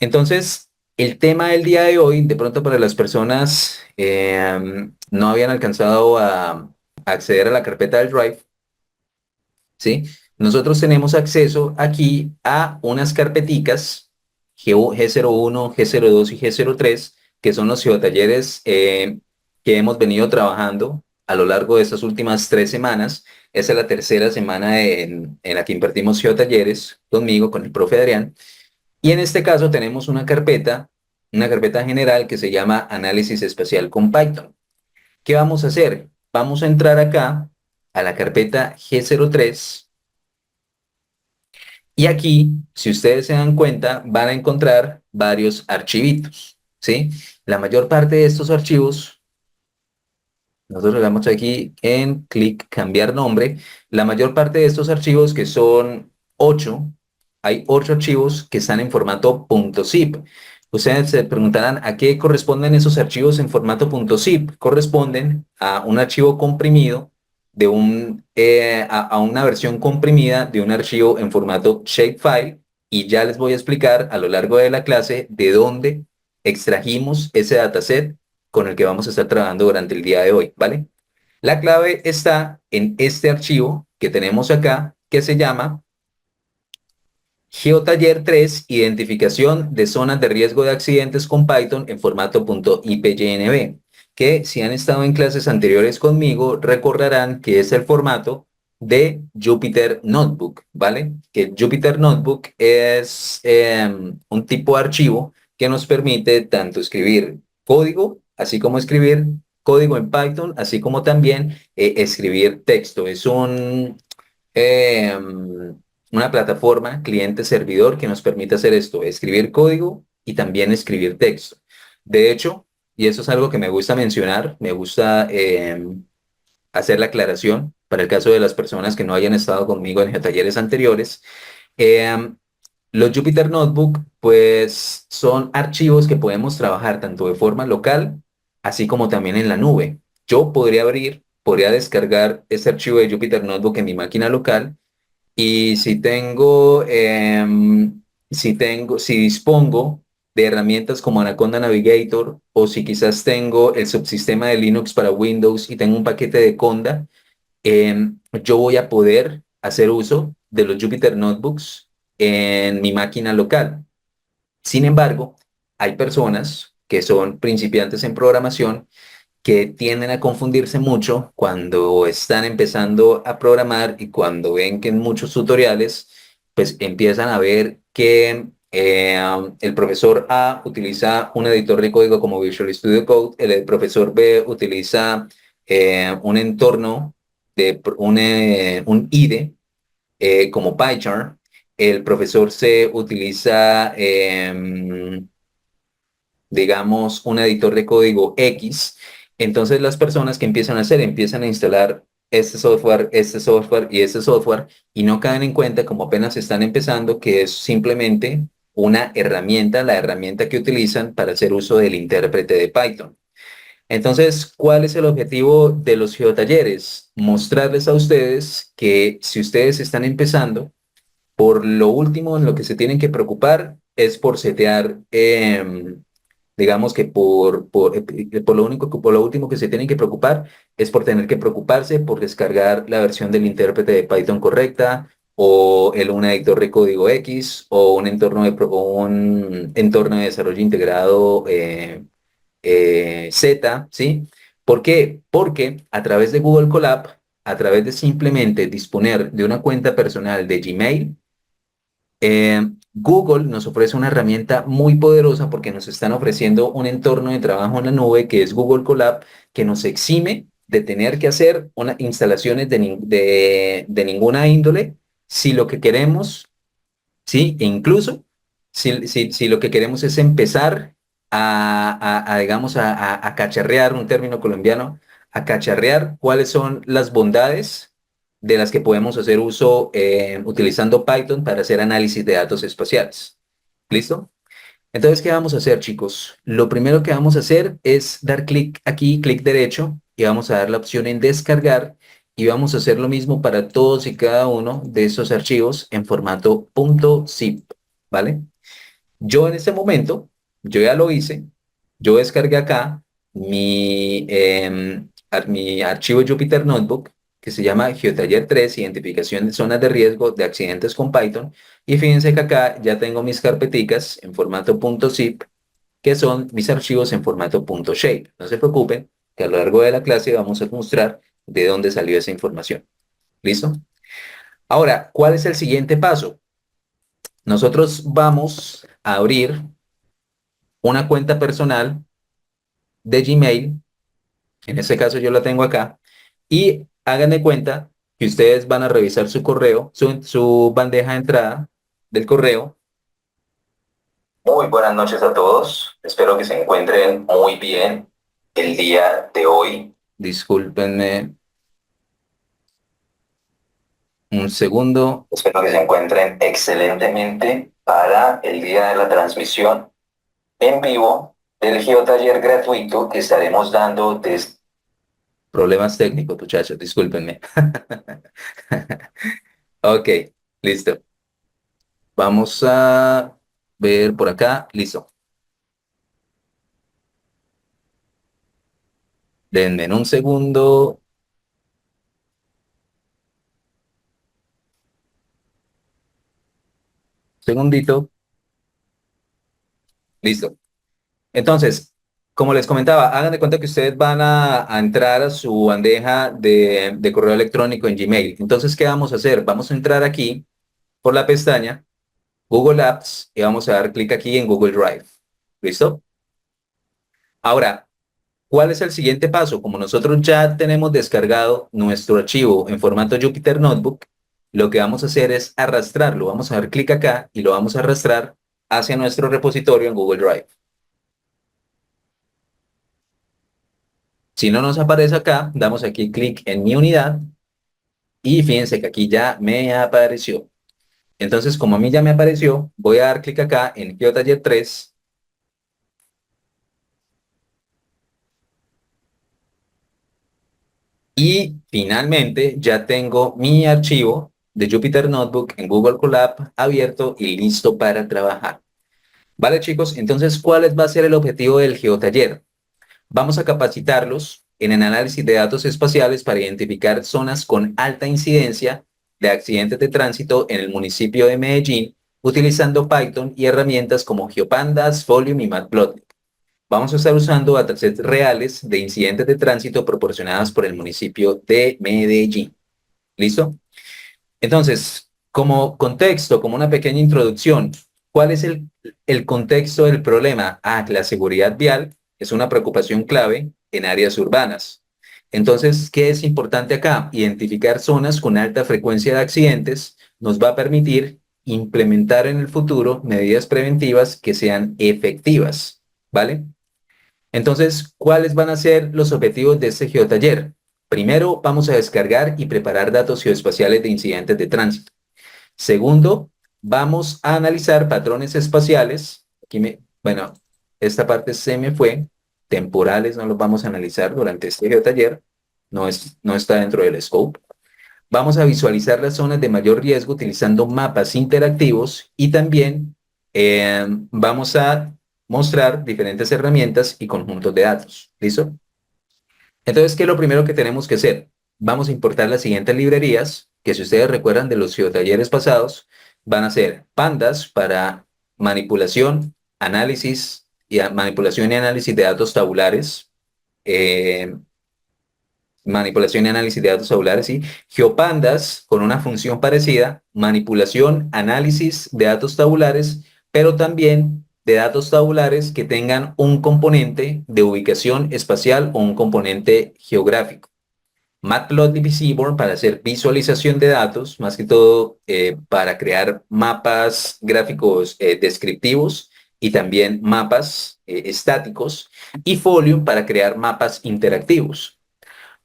Entonces, el tema del día de hoy, de pronto para las personas no habían alcanzado a acceder a la carpeta del Drive, ¿sí? Nosotros tenemos acceso aquí a unas carpeticas G01, G02 y G03, que son los geotalleres que hemos venido trabajando a lo largo de estas últimas 3 semanas. Esa es la tercera semana en la que impartimos geotalleres conmigo, con el profe Adrián. Y en este caso tenemos una carpeta general que se llama Análisis Espacial con Python. ¿Qué vamos a hacer? Vamos a entrar acá a la carpeta G03 y aquí, si ustedes se dan cuenta, van a encontrar varios archivitos, ¿sí? La mayor parte de estos archivos, nosotros le damos aquí en clic cambiar nombre, la mayor parte de estos archivos que son 8, hay 8 archivos que están en formato .zip. Ustedes se preguntarán a qué corresponden esos archivos en formato .zip. Corresponden a un archivo comprimido a una versión comprimida de un archivo en formato shapefile, y ya les voy a explicar a lo largo de la clase de dónde extrajimos ese dataset con el que vamos a estar trabajando durante el día de hoy, ¿vale? La clave está en este archivo que tenemos acá, que se llama GeoTaller 3, identificación de zonas de riesgo de accidentes con Python en formato .ipynb, que si han estado en clases anteriores conmigo, recordarán que es el formato de Jupyter Notebook, ¿vale? Que Jupyter Notebook es un tipo de archivo que nos permite tanto escribir código, así como escribir código en Python, así como también escribir texto. Es una plataforma cliente-servidor que nos permite hacer esto, escribir código y también escribir texto. De hecho, y eso es algo que me gusta mencionar, me gusta hacer la aclaración para el caso de las personas que no hayan estado conmigo en talleres anteriores. eh, los Jupyter Notebook, pues, son archivos que podemos trabajar tanto de forma local, así como también en la nube. Yo podría descargar ese archivo de Jupyter Notebook en mi máquina local, y si dispongo de herramientas como Anaconda Navigator, o si quizás tengo el subsistema de Linux para Windows y tengo un paquete de Conda, yo voy a poder hacer uso de los Jupyter Notebooks en mi máquina local. Sin embargo, hay personas que son principiantes en programación que tienden a confundirse mucho cuando están empezando a programar, y cuando ven que en muchos tutoriales pues empiezan a ver que el profesor A utiliza un editor de código como Visual Studio Code, el profesor B utiliza un entorno un IDE como PyCharm, el profesor C utiliza digamos, un editor de código X. Entonces las personas que empiezan a instalar este software y este software, y no caen en cuenta, como apenas están empezando, que es simplemente una herramienta, la herramienta que utilizan para hacer uso del intérprete de Python. Entonces, ¿cuál es el objetivo de los geotalleres? Mostrarles a ustedes que si ustedes están empezando, por lo último en lo que se tienen que preocupar es por setear, digamos que por lo único, por lo último que se tienen que preocupar es por tener que preocuparse por descargar la versión del intérprete de Python correcta, o un editor de código X, o un entorno de desarrollo integrado Z, ¿sí? ¿Por qué? Porque a través de Google Colab, a través de simplemente disponer de una cuenta personal de Gmail, Google nos ofrece una herramienta muy poderosa, porque nos están ofreciendo un entorno de trabajo en la nube que es Google Colab, que nos exime de tener que hacer instalaciones de ninguna índole, si lo que queremos, ¿sí? E incluso si lo que queremos es empezar digamos, a cacharrear, un término colombiano, a cacharrear cuáles son las bondades de las que podemos hacer uso utilizando Python para hacer análisis de datos espaciales. ¿Listo? Entonces, ¿qué vamos a hacer, chicos? Lo primero que vamos a hacer es dar clic aquí, clic derecho, y vamos a dar la opción en descargar, y vamos a hacer lo mismo para todos y cada uno de estos archivos en formato .zip, ¿vale? Yo en este momento, yo ya lo hice, yo descargué acá mi archivo Jupyter Notebook que se llama GeoTaller 3, Identificación de Zonas de Riesgo de Accidentes con Python. Y fíjense que acá ya tengo mis carpeticas en formato .zip, que son mis archivos en formato .shape. No se preocupen, que a lo largo de la clase vamos a mostrar de dónde salió esa información. ¿Listo? Ahora, ¿cuál es el siguiente paso? Nosotros vamos a abrir una cuenta personal de Gmail, en este caso yo la tengo acá, y hagan de cuenta que ustedes van a revisar su correo, su bandeja de entrada del correo. Muy buenas noches a todos, espero que se encuentren muy bien el día de hoy. Discúlpenme un segundo. Espero que se encuentren excelentemente para el día de la transmisión en vivo del geotaller gratuito que estaremos dando desde... Problemas técnicos, muchachos, discúlpenme. Ok, listo. Vamos a ver por acá. Listo. Denme un segundo. Segundito. Listo. Entonces, como les comentaba, hagan de cuenta que ustedes van a entrar a su bandeja de correo electrónico en Gmail. Entonces, ¿qué vamos a hacer? Vamos a entrar aquí por la pestaña Google Apps y vamos a dar clic aquí en Google Drive. ¿Listo? Ahora, ¿cuál es el siguiente paso? Como nosotros ya tenemos descargado nuestro archivo en formato Jupyter Notebook, lo que vamos a hacer es arrastrarlo. Vamos a dar clic acá y lo vamos a arrastrar hacia nuestro repositorio en Google Drive. Si no nos aparece acá, damos aquí clic en mi unidad y fíjense que aquí ya me apareció. Entonces, como a mí ya me apareció, voy a dar clic acá en GeoTaller 3 y finalmente ya tengo mi archivo de Jupyter Notebook en Google Colab abierto y listo para trabajar. Vale, chicos, entonces, ¿cuál va a ser el objetivo del geotaller? Vamos a capacitarlos en el análisis de datos espaciales para identificar zonas con alta incidencia de accidentes de tránsito en el municipio de Medellín, utilizando Python y herramientas como GeoPandas, Folium y Matplotlib. Vamos a estar usando datasets reales de incidentes de tránsito proporcionadas por el municipio de Medellín. ¿Listo? Entonces, como contexto, como una pequeña introducción, ¿cuál es el contexto del problema? Ah, que la seguridad vial es una preocupación clave en áreas urbanas. Entonces, ¿qué es importante acá? Identificar zonas con alta frecuencia de accidentes nos va a permitir implementar en el futuro medidas preventivas que sean efectivas, ¿vale? Entonces, ¿cuáles van a ser los objetivos de este geotaller? Primero, vamos a descargar y preparar datos geoespaciales de incidentes de tránsito. Segundo, vamos a analizar patrones espaciales. Bueno, esta parte se me fue. Temporales no los vamos a analizar durante este geotaller. No está dentro del scope. Vamos a visualizar las zonas de mayor riesgo utilizando mapas interactivos y también vamos a mostrar diferentes herramientas y conjuntos de datos. ¿Listo? Entonces, ¿qué es lo primero que tenemos que hacer? Vamos a importar las siguientes librerías, que si ustedes recuerdan de los geotalleres pasados, van a ser pandas para manipulación, análisis manipulación y análisis de datos tabulares, eh, manipulación y análisis de datos tabulares, y GeoPandas con una función parecida, manipulación, análisis de datos tabulares, pero también de datos tabulares que tengan un componente de ubicación espacial o un componente geográfico. Matplotlib y Seaborn para hacer visualización de datos, más que todo para crear mapas gráficos descriptivos y también mapas estáticos, y Folium para crear mapas interactivos.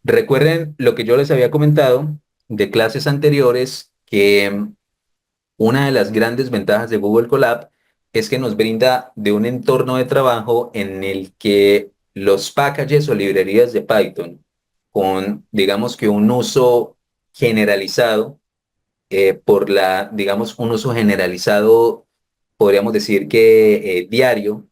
Recuerden lo que yo les había comentado de clases anteriores, que una de las grandes ventajas de Google Colab es que nos brinda de un entorno de trabajo en el que los packages o librerías de Python con, digamos que un uso generalizado, digamos, un uso generalizado podríamos decir que diario,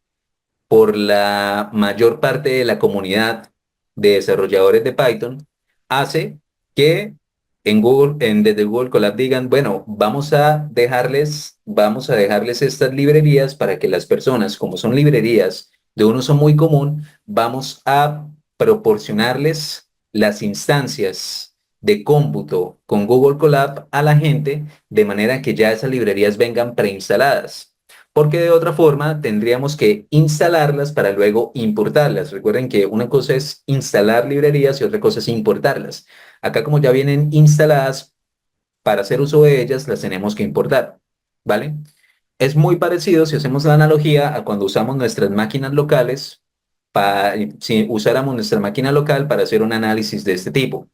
por la mayor parte de la comunidad de desarrolladores de Python, hace que desde Google Colab digan, bueno, vamos a dejarles estas librerías para que las personas, como son librerías de un uso muy común, vamos a proporcionarles las instancias de cómputo con Google Colab a la gente de manera que ya esas librerías vengan preinstaladas, porque de otra forma tendríamos que instalarlas para luego importarlas. Recuerden que una cosa es instalar librerías y otra cosa es importarlas. Acá como ya vienen instaladas, para hacer uso de ellas las tenemos que importar, ¿vale? Es muy parecido si hacemos la analogía a cuando usamos nuestras máquinas locales, si usáramos nuestra máquina local para hacer un análisis de este tipo.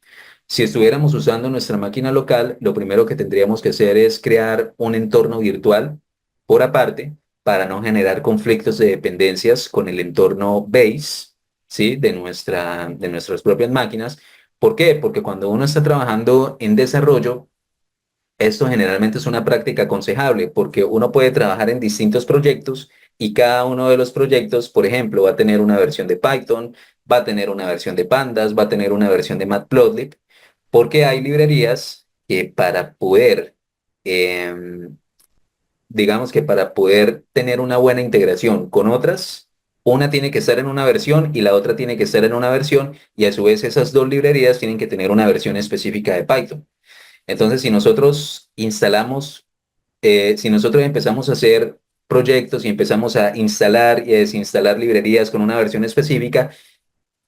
Si estuviéramos usando nuestra máquina local, lo primero que tendríamos que hacer es crear un entorno virtual por aparte para no generar conflictos de dependencias con el entorno base, ¿sí? De nuestras propias máquinas. ¿Por qué? Porque cuando uno está trabajando en desarrollo, esto generalmente es una práctica aconsejable porque uno puede trabajar en distintos proyectos y cada uno de los proyectos, por ejemplo, va a tener una versión de Python, va a tener una versión de Pandas, va a tener una versión de Matplotlib, porque hay librerías que para poder, digamos que para poder tener una buena integración con otras, una tiene que estar en una versión y la otra tiene que estar en una versión y a su vez esas dos librerías tienen que tener una versión específica de Python. Entonces, si nosotros empezamos a hacer proyectos y empezamos a instalar y a desinstalar librerías con una versión específica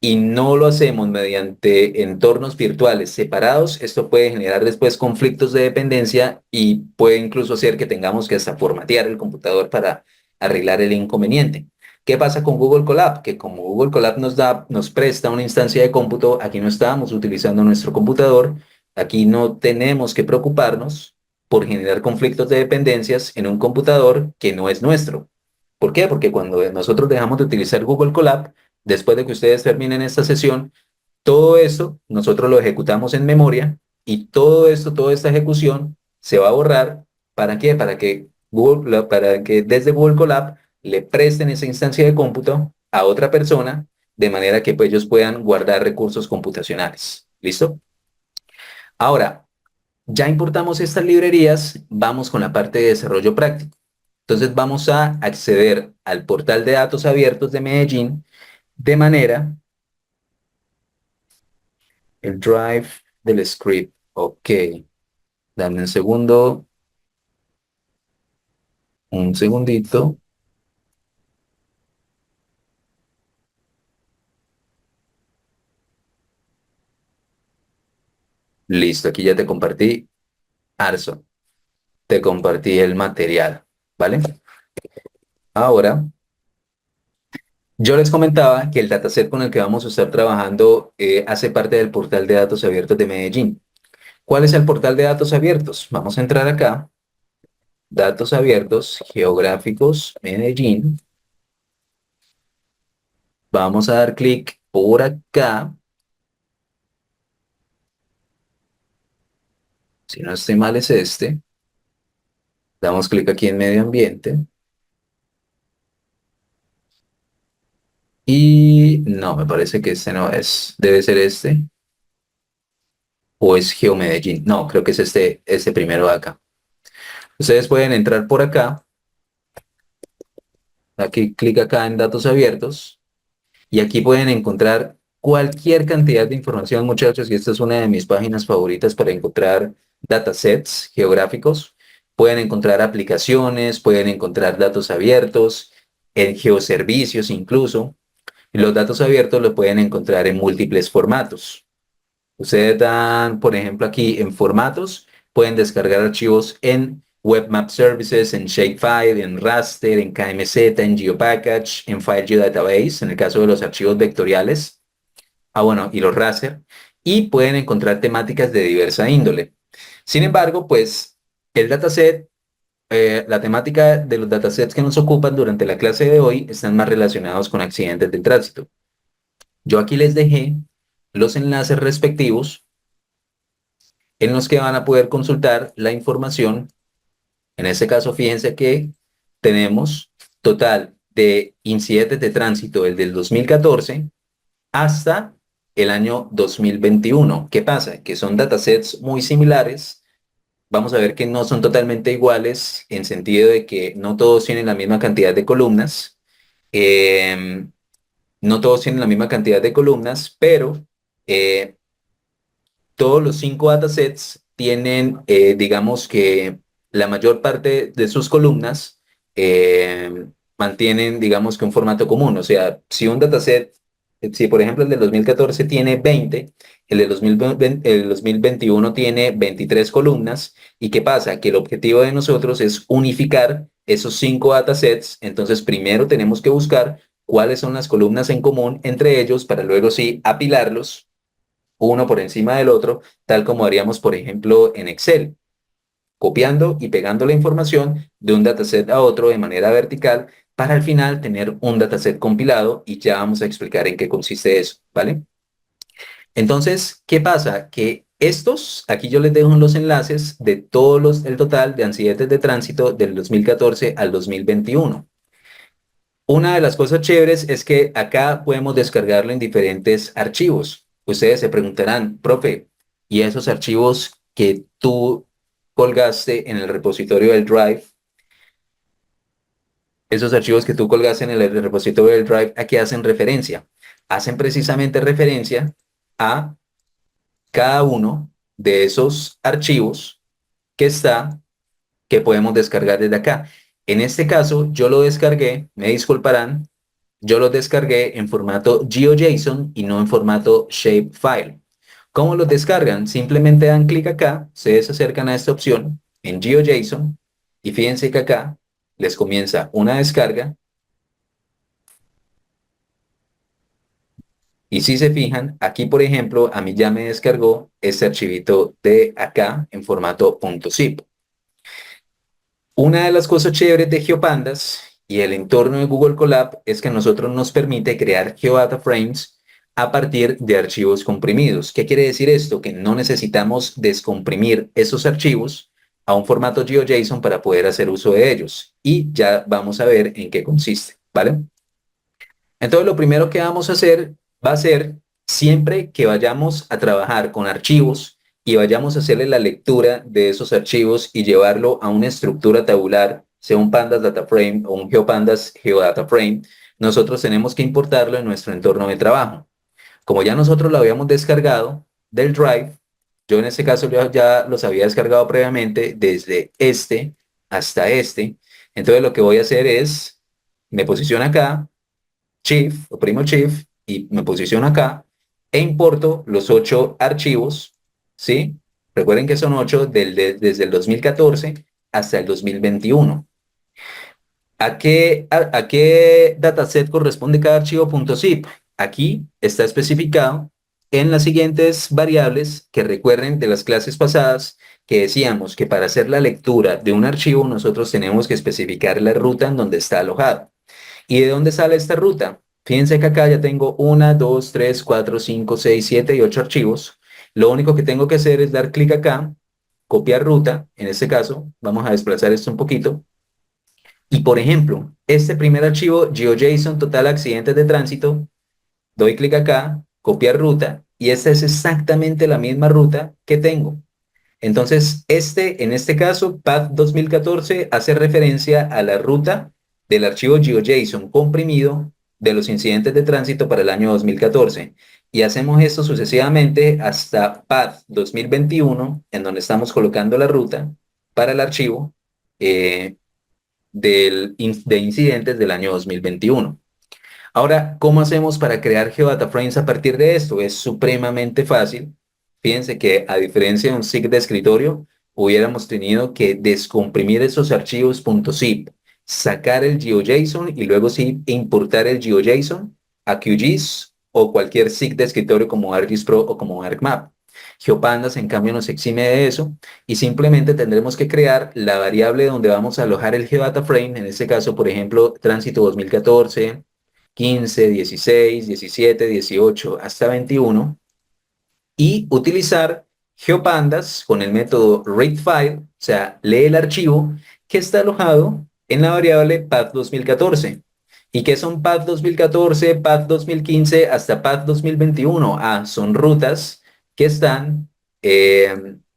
y no lo hacemos mediante entornos virtuales separados, esto puede generar después conflictos de dependencia y puede incluso hacer que tengamos que hasta formatear el computador para arreglar el inconveniente. ¿Qué pasa con Google Colab? Que como Google Colab nos presta una instancia de cómputo, aquí no estábamos utilizando nuestro computador, aquí no tenemos que preocuparnos por generar conflictos de dependencias en un computador que no es nuestro. ¿Por qué? Porque cuando nosotros dejamos de utilizar Google Colab, después de que ustedes terminen esta sesión, todo esto nosotros lo ejecutamos en memoria y todo esto, toda esta ejecución se va a borrar. ¿Para qué? Para que desde Google Colab le presten esa instancia de cómputo a otra persona de manera que pues, ellos puedan guardar recursos computacionales. ¿Listo? Ahora, ya importamos estas librerías, vamos con la parte de desarrollo práctico. Entonces vamos a acceder al portal de datos abiertos de Medellín de manera el drive del script. Ok, dame un segundito. Listo, aquí ya te compartí Arso, te compartí el material, ¿vale? Ahora, yo les comentaba que el dataset con el que vamos a estar trabajando hace parte del portal de datos abiertos de Medellín. ¿Cuál es el portal de datos abiertos? Vamos a entrar acá, datos abiertos geográficos Medellín. Vamos a dar clic por acá, si no estoy mal es este. Damos clic aquí en medio ambiente. Y no, me parece que este no es. Debe ser este. O es GeoMedellín. No, creo que es este primero de acá. Ustedes pueden entrar por acá. Aquí, clic acá en datos abiertos. Y aquí pueden encontrar cualquier cantidad de información, muchachos. Y esta es una de mis páginas favoritas para encontrar datasets geográficos. Pueden encontrar aplicaciones, pueden encontrar datos abiertos, en geoservicios incluso. Y los datos abiertos los pueden encontrar en múltiples formatos. Ustedes dan, por ejemplo, aquí en formatos, pueden descargar archivos en Webmap Services, en Shapefile, en Raster, en KMZ, en GeoPackage, en File Geodatabase, en el caso de los archivos vectoriales. Ah, bueno, y los raster. Y pueden encontrar temáticas de diversa índole. Sin embargo, pues el dataset, la temática de los datasets que nos ocupan durante la clase de hoy están más relacionados con accidentes del tránsito. Yo aquí les dejé los enlaces respectivos en los que van a poder consultar la información. En este caso, fíjense que tenemos total de incidentes de tránsito desde el 2014 hasta el año 2021. ¿Qué pasa? Que son datasets muy similares. Vamos a ver que no son totalmente iguales en sentido de que no todos tienen la misma cantidad de columnas. Eh, no todos tienen la misma cantidad de columnas, pero todos los 5 datasets tienen, digamos que la mayor parte de sus columnas mantienen, digamos que un formato común. O sea, si un dataset, si por ejemplo el del 2014 tiene 20, el del 2020, el 2021 tiene 23 columnas. ¿Y qué pasa? Que el objetivo de nosotros es unificar esos 5 datasets. Entonces, primero tenemos que buscar cuáles son las columnas en común entre ellos para luego sí apilarlos uno por encima del otro, tal como haríamos, por ejemplo, en Excel, copiando y pegando la información de un dataset a otro de manera vertical para al final tener un dataset compilado y ya vamos a explicar en qué consiste eso, ¿vale? Entonces, ¿qué pasa? Que estos, aquí yo les dejo los enlaces de todos el total de accidentes de tránsito del 2014 al 2021. Una de las cosas chéveres es que acá podemos descargarlo en diferentes archivos. Ustedes se preguntarán, profe, ¿y esos archivos que tú colgaste en el repositorio del Drive, esos archivos que tú colgaste en el repositorio del Drive, a qué hacen referencia? Hacen precisamente referencia a cada uno de esos archivos que está, que podemos descargar desde acá. En este caso, yo lo descargué, me disculparán, yo los descargué en formato GeoJSON y no en formato shapefile. ¿Cómo los descargan? Simplemente dan clic acá, se acercan a esta opción en GeoJSON y fíjense que acá les comienza una descarga y si se fijan, aquí por ejemplo, a mí ya me descargó este archivito de acá en formato .zip. Una de las cosas chéveres de GeoPandas y el entorno de Google Colab es que a nosotros nos permite crear GeoData Frames a partir de archivos comprimidos. ¿Qué quiere decir esto? Que no necesitamos descomprimir esos archivos a un formato GeoJSON para poder hacer uso de ellos. Y ya vamos a ver en qué consiste, ¿vale? Entonces, lo primero que vamos a hacer va a ser siempre que vayamos a trabajar con archivos y vayamos a hacerle la lectura de esos archivos y llevarlo a una estructura tabular, sea un Pandas Data Frame o un GeoPandas GeoData Frame, nosotros tenemos que importarlo en nuestro entorno de trabajo. Como ya nosotros lo habíamos descargado del Drive, yo en este caso ya los había descargado previamente desde este hasta este, entonces lo que voy a hacer es, me posiciono acá, Shift, oprimo Shift y me posiciono acá e importo los 8 archivos, ¿sí? Recuerden que son 8 desde el 2014 hasta el 2021. ¿A qué dataset corresponde cada archivo .zip? Aquí está especificado en las siguientes variables que recuerden de las clases pasadas que decíamos que para hacer la lectura de un archivo nosotros tenemos que especificar la ruta en donde está alojado. ¿Y de dónde sale esta ruta? Fíjense que acá ya tengo 1, 2, 3, 4, 5, 6, 7 y 8 archivos. Lo único que tengo que hacer es dar clic acá, copiar ruta. En este caso, vamos a desplazar esto un poquito. Y por ejemplo, este primer archivo, GeoJSON total accidentes de tránsito, doy clic acá, copiar ruta, y esta es exactamente la misma ruta que tengo. Entonces, en este caso, Path 2014 hace referencia a la ruta del archivo GeoJSON comprimido de los incidentes de tránsito para el año 2014. Y hacemos esto sucesivamente hasta Path 2021, en donde estamos colocando la ruta para el archivo eh, de incidentes del año 2021. Ahora, ¿cómo hacemos para crear GeoData Frames a partir de esto? Es supremamente fácil. Fíjense que a diferencia de un SIG de escritorio, hubiéramos tenido que descomprimir esos archivos .zip, sacar el GeoJSON y luego sí importar el GeoJSON a QGIS o cualquier SIG de escritorio como ArcGIS Pro o como ArcMap. GeoPandas, en cambio, nos exime de eso y simplemente tendremos que crear la variable donde vamos a alojar el GeoData Frame, en este caso, por ejemplo, tránsito 2014, 15, 16, 17, 18 hasta 21 y utilizar GeoPandas con el método readFile, o sea, lee el archivo que está alojado en la variable Path 2014. ¿Y qué son Path 2014, Path 2015 hasta Path 2021? Ah, son rutas que están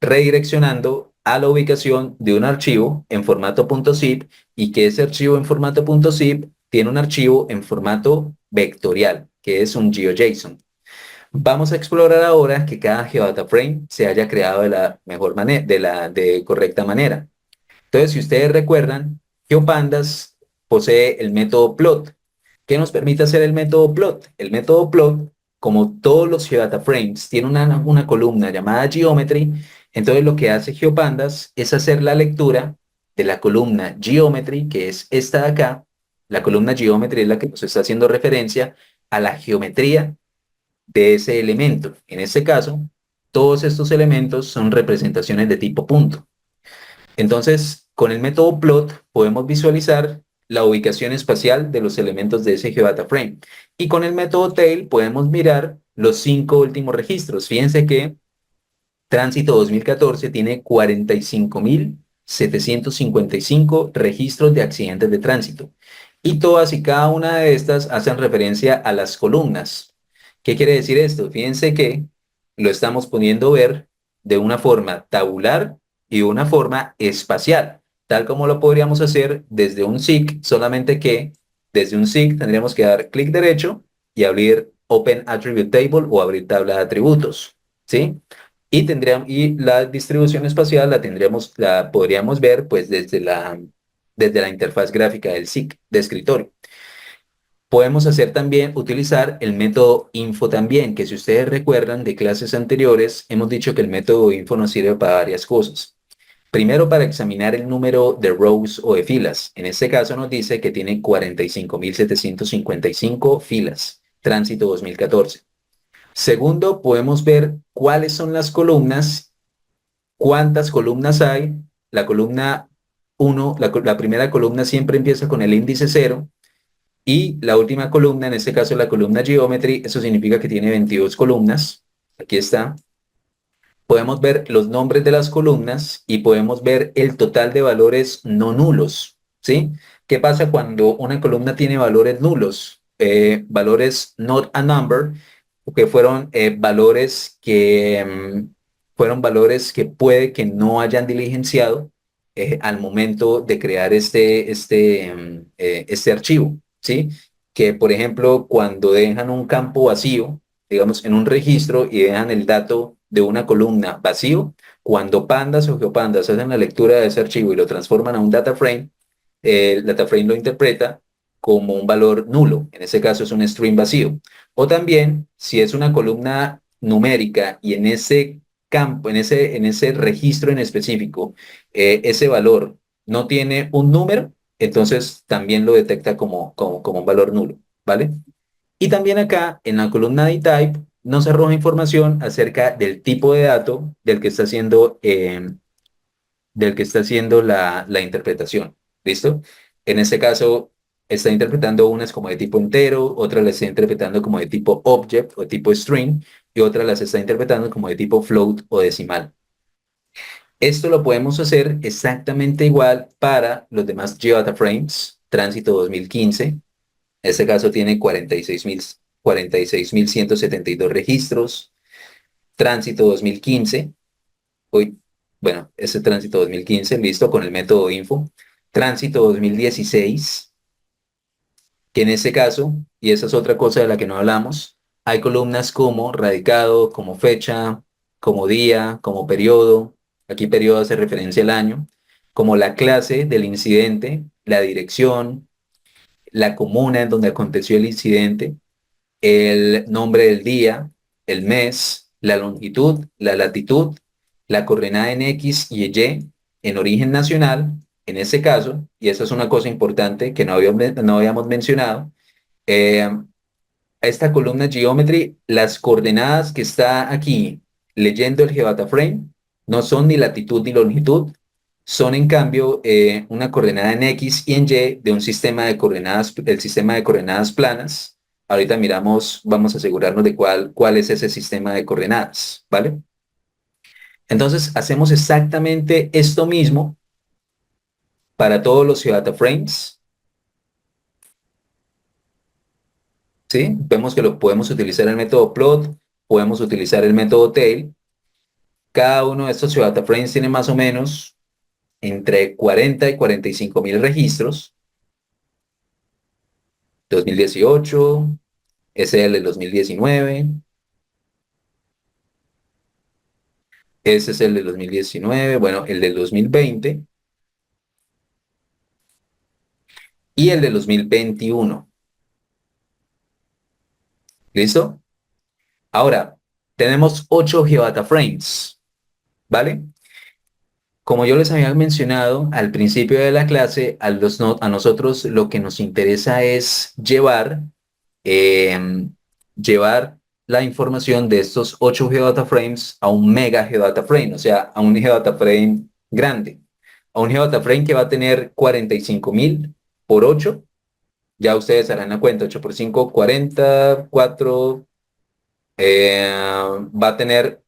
redireccionando a la ubicación de un archivo en formato .zip y que ese archivo en formato .zip tiene un archivo en formato vectorial, que es un GeoJSON. Vamos a explorar ahora que cada GeoData Frame se haya creado de la mejor manera, de correcta manera. Entonces, si ustedes recuerdan, GeoPandas posee el método plot. ¿Qué nos permite hacer el método plot? El método plot, como todos los GeoData Frames, tiene una columna llamada Geometry. Entonces, lo que hace GeoPandas es hacer la lectura de la columna Geometry, que es esta de acá. La columna Geometry es la que nos está haciendo referencia a la geometría de ese elemento. En este caso, todos estos elementos son representaciones de tipo punto. Entonces, con el método plot podemos visualizar la ubicación espacial de los elementos de ese GeoData Frame. Y con el método tail podemos mirar los 5 últimos registros. Fíjense que Tránsito 2014 tiene 45.755 registros de accidentes de tránsito. Y todas y cada una de estas hacen referencia a las columnas. ¿Qué quiere decir esto? Fíjense que lo estamos poniendo ver de una forma tabular y de una forma espacial, tal como lo podríamos hacer desde un SIG, solamente que desde un SIG tendríamos que dar clic derecho y abrir Open Attribute Table o abrir tabla de atributos, ¿sí? Y la distribución espacial la podríamos ver pues desde la interfaz gráfica del SIG de escritorio. Podemos utilizar el método info también, que si ustedes recuerdan de clases anteriores, hemos dicho que el método info nos sirve para varias cosas. Primero, para examinar el número de rows o de filas. En este caso nos dice que tiene 45.755 filas, tránsito 2014. Segundo, podemos ver cuáles son las columnas, cuántas columnas hay. La columna 1, la primera columna siempre empieza con el índice 0 y la última columna, en este caso la columna Geometry, eso significa que tiene 22 columnas. Aquí está. Podemos ver los nombres de las columnas y podemos ver el total de valores no nulos, ¿sí? ¿Qué pasa cuando una columna tiene valores nulos? Valores not a number, que fueron valores que puede que no hayan diligenciado al momento de crear este archivo, ¿sí? Que, por ejemplo, cuando dejan un campo vacío, digamos, en un registro y dejan el dato de una columna vacío, cuando Pandas o GeoPandas hacen la lectura de ese archivo y lo transforman a un data frame, el data frame lo interpreta como un valor nulo. En ese caso es un string vacío. O también, si es una columna numérica y en ese campo, en ese registro en específico, ese valor no tiene un número, entonces también lo detecta como un valor nulo, ¿vale? Y también acá, en la columna de type, nos arroja información acerca del tipo de dato del que está haciendo la interpretación. ¿Listo? En este caso, está interpretando unas como de tipo entero, otras las está interpretando como de tipo object o tipo string, y otras las está interpretando como de tipo float o decimal. Esto lo podemos hacer exactamente igual para los demás GeoData Frames, Tránsito 2015. En este caso tiene 46.172 registros. Tránsito 2015. Uy, bueno, ese tránsito 2015, listo, con el método info. Tránsito 2016, que en este caso, y esa es otra cosa de la que no hablamos, hay columnas como radicado, como fecha, como día, como periodo. Aquí periodo hace referencia al año, como la clase del incidente, la dirección, la comuna en donde aconteció el incidente, el nombre del día, el mes, la longitud, la latitud, la coordenada en X y Y en origen nacional, en ese caso, y esa es una cosa importante que no habíamos mencionado, eh, esta columna Geometry, las coordenadas que está aquí leyendo el Geodata Frame no son ni latitud ni longitud, son en cambio una coordenada en X y en Y de un sistema de coordenadas, el sistema de coordenadas planas. Ahorita miramos, vamos a asegurarnos de cuál es ese sistema de coordenadas, ¿vale? Entonces hacemos exactamente esto mismo para todos los Geodata Frames, ¿sí? Vemos que lo podemos utilizar el método plot, podemos utilizar el método tail. Cada uno de estos Geodata Frames tiene más o menos entre 40 y 45 mil registros. 2018, ese es el del 2019, ese es el del 2019, bueno, el del 2020 y el del 2021. ¿Listo? Ahora, tenemos 8 Geodata Frames, ¿vale? Como yo les había mencionado al principio de la clase, a nosotros lo que nos interesa es eh, llevar la información de estos 8 Geodata Frames a un mega Geodata Frame, o sea, a un Geodata Frame grande, a un Geodata Frame que va a tener 45.000 por 8. Ya ustedes harán la cuenta, 8 por 5, 40, 4, va a tener,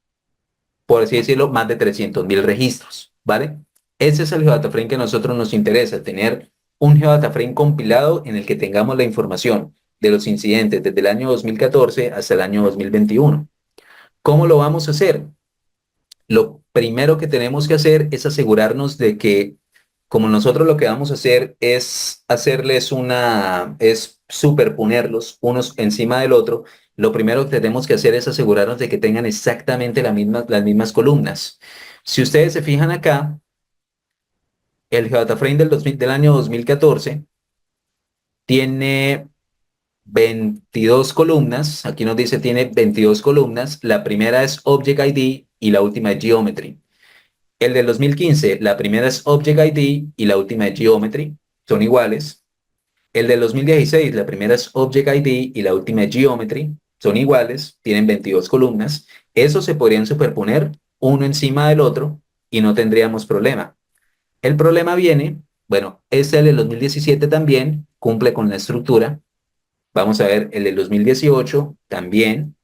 por así decirlo, más de 300.000 registros, ¿vale? Ese es el GeoDataFrame que a nosotros nos interesa, tener un GeoDataFrame compilado en el que tengamos la información de los incidentes desde el año 2014 hasta el año 2021. ¿Cómo lo vamos a hacer? Lo primero que tenemos que hacer es asegurarnos de que, como nosotros lo que vamos a hacer es es superponerlos unos encima del otro, lo primero que tenemos que hacer es asegurarnos de que tengan exactamente las mismas columnas. Si ustedes se fijan acá, el GeoDataFrame del año 2014 tiene 22 columnas, aquí nos dice tiene 22 columnas, la primera es Object ID y la última es Geometry. El del 2015, la primera es Object ID y la última es Geometry, son iguales. El del 2016, la primera es Object ID y la última es Geometry, son iguales, tienen 22 columnas. Esos se podrían superponer uno encima del otro y no tendríamos problema. El problema viene, bueno, es el del 2017 también, cumple con la estructura. Vamos a ver el del 2018 también,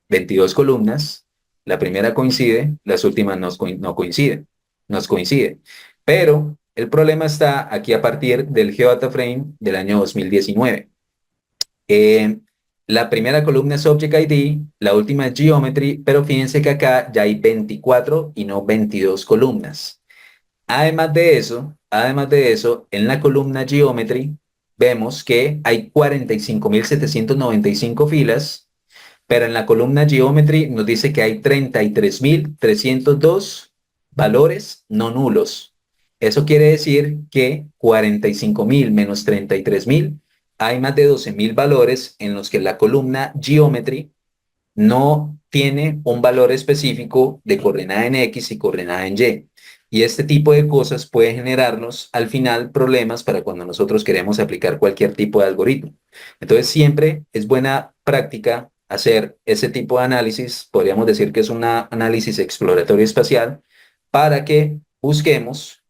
22 columnas, la primera coincide, las últimas no coinciden, nos coinciden. Pero el problema está aquí a partir del GeoDataFrame del año 2019. Eh, la primera columna es Object ID, la última es Geometry, pero fíjense que acá ya hay 24 y no 22 columnas. Además de eso, en la columna Geometry vemos que hay 45.795 filas, pero en la columna Geometry nos dice que hay 33.302 valores no nulos. Eso quiere decir que 45.000 menos 33.000, hay más de 12.000 valores en los que la columna Geometry no tiene un valor específico de coordenada en X y coordenada en Y. Y este tipo de cosas puede generarnos al final problemas para cuando nosotros queremos aplicar cualquier tipo de algoritmo. Entonces siempre es buena práctica hacer ese tipo de análisis, podríamos decir que es un análisis exploratorio espacial, para que busquemos,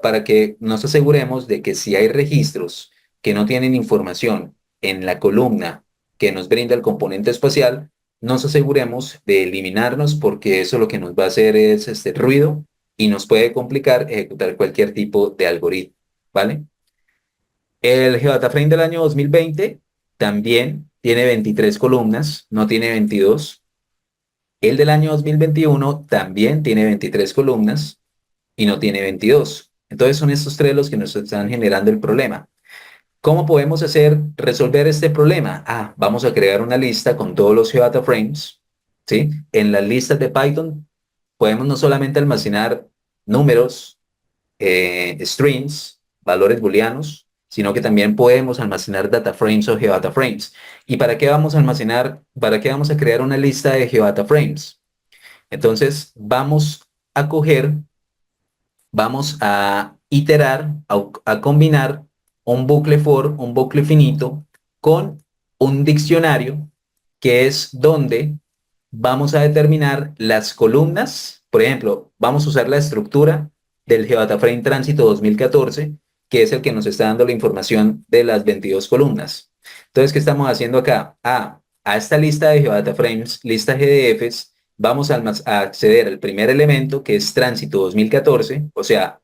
para que nos aseguremos de que si hay registros que no tienen información en la columna que nos brinda el componente espacial, nos aseguremos de eliminarnos porque eso lo que nos va a hacer es este ruido y nos puede complicar ejecutar cualquier tipo de algoritmo, ¿vale? El GeoDataFrame del año 2020 también tiene 23 columnas, no tiene 22. El del año 2021 también tiene 23 columnas y no tiene 22. Entonces son estos tres los que nos están generando el problema. ¿Cómo podemos resolver este problema? Vamos a crear una lista con todos los Geodata Frames, ¿sí? En las listas de Python podemos no solamente almacenar números, strings, valores booleanos, sino que también podemos almacenar data frames o Geodata Frames. ¿Y para qué vamos a para qué vamos a crear una lista de Geodata Frames? Entonces a coger vamos a iterar, a combinar un bucle for, un bucle finito, con un diccionario, que es donde vamos a determinar las columnas. Por ejemplo, vamos a usar la estructura del GeoDataFrame Tránsito 2014, que es el que nos está dando la información de las 22 columnas. Entonces, ¿qué estamos haciendo acá? A esta lista de GeoDataFrames, lista GDFs, vamos a acceder al primer elemento, que es Tránsito 2014, o sea,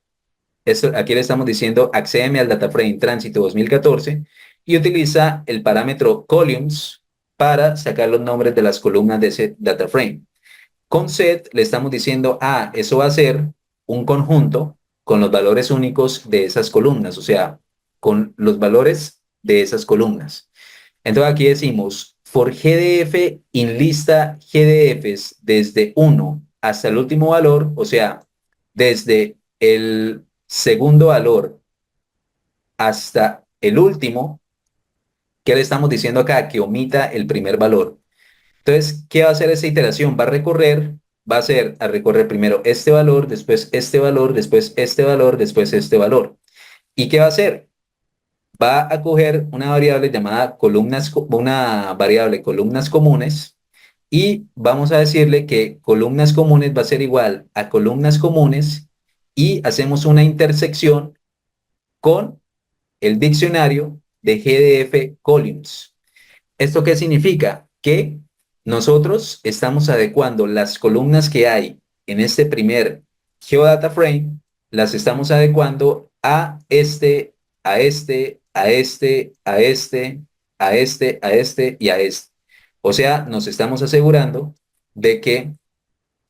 Esto, aquí le estamos diciendo accédeme al data frame tránsito 2014 y utiliza el parámetro columns para sacar los nombres de las columnas de ese data frame. Con set le estamos diciendo, eso va a ser un conjunto con los valores únicos de esas columnas, o sea, con los valores de esas columnas. Entonces aquí decimos, for GDF in lista GDFs desde 1 hasta el último valor, o sea, desde el segundo valor hasta el último, ¿qué le estamos diciendo acá? Que omita el primer valor. Entonces, ¿qué va a hacer esa iteración? Va a ser a recorrer primero este valor, después este valor, después este valor, después este valor. ¿Y qué va a hacer? Va a coger una variable llamada una variable columnas comunes y vamos a decirle que columnas comunes va a ser igual a columnas comunes y hacemos una intersección con el diccionario de GDF columns. ¿Esto qué significa? Que nosotros estamos adecuando las columnas que hay en este primer geodata frame, las estamos adecuando a este, a este, a este, a este, a este, a este y a este. O sea, nos estamos asegurando de que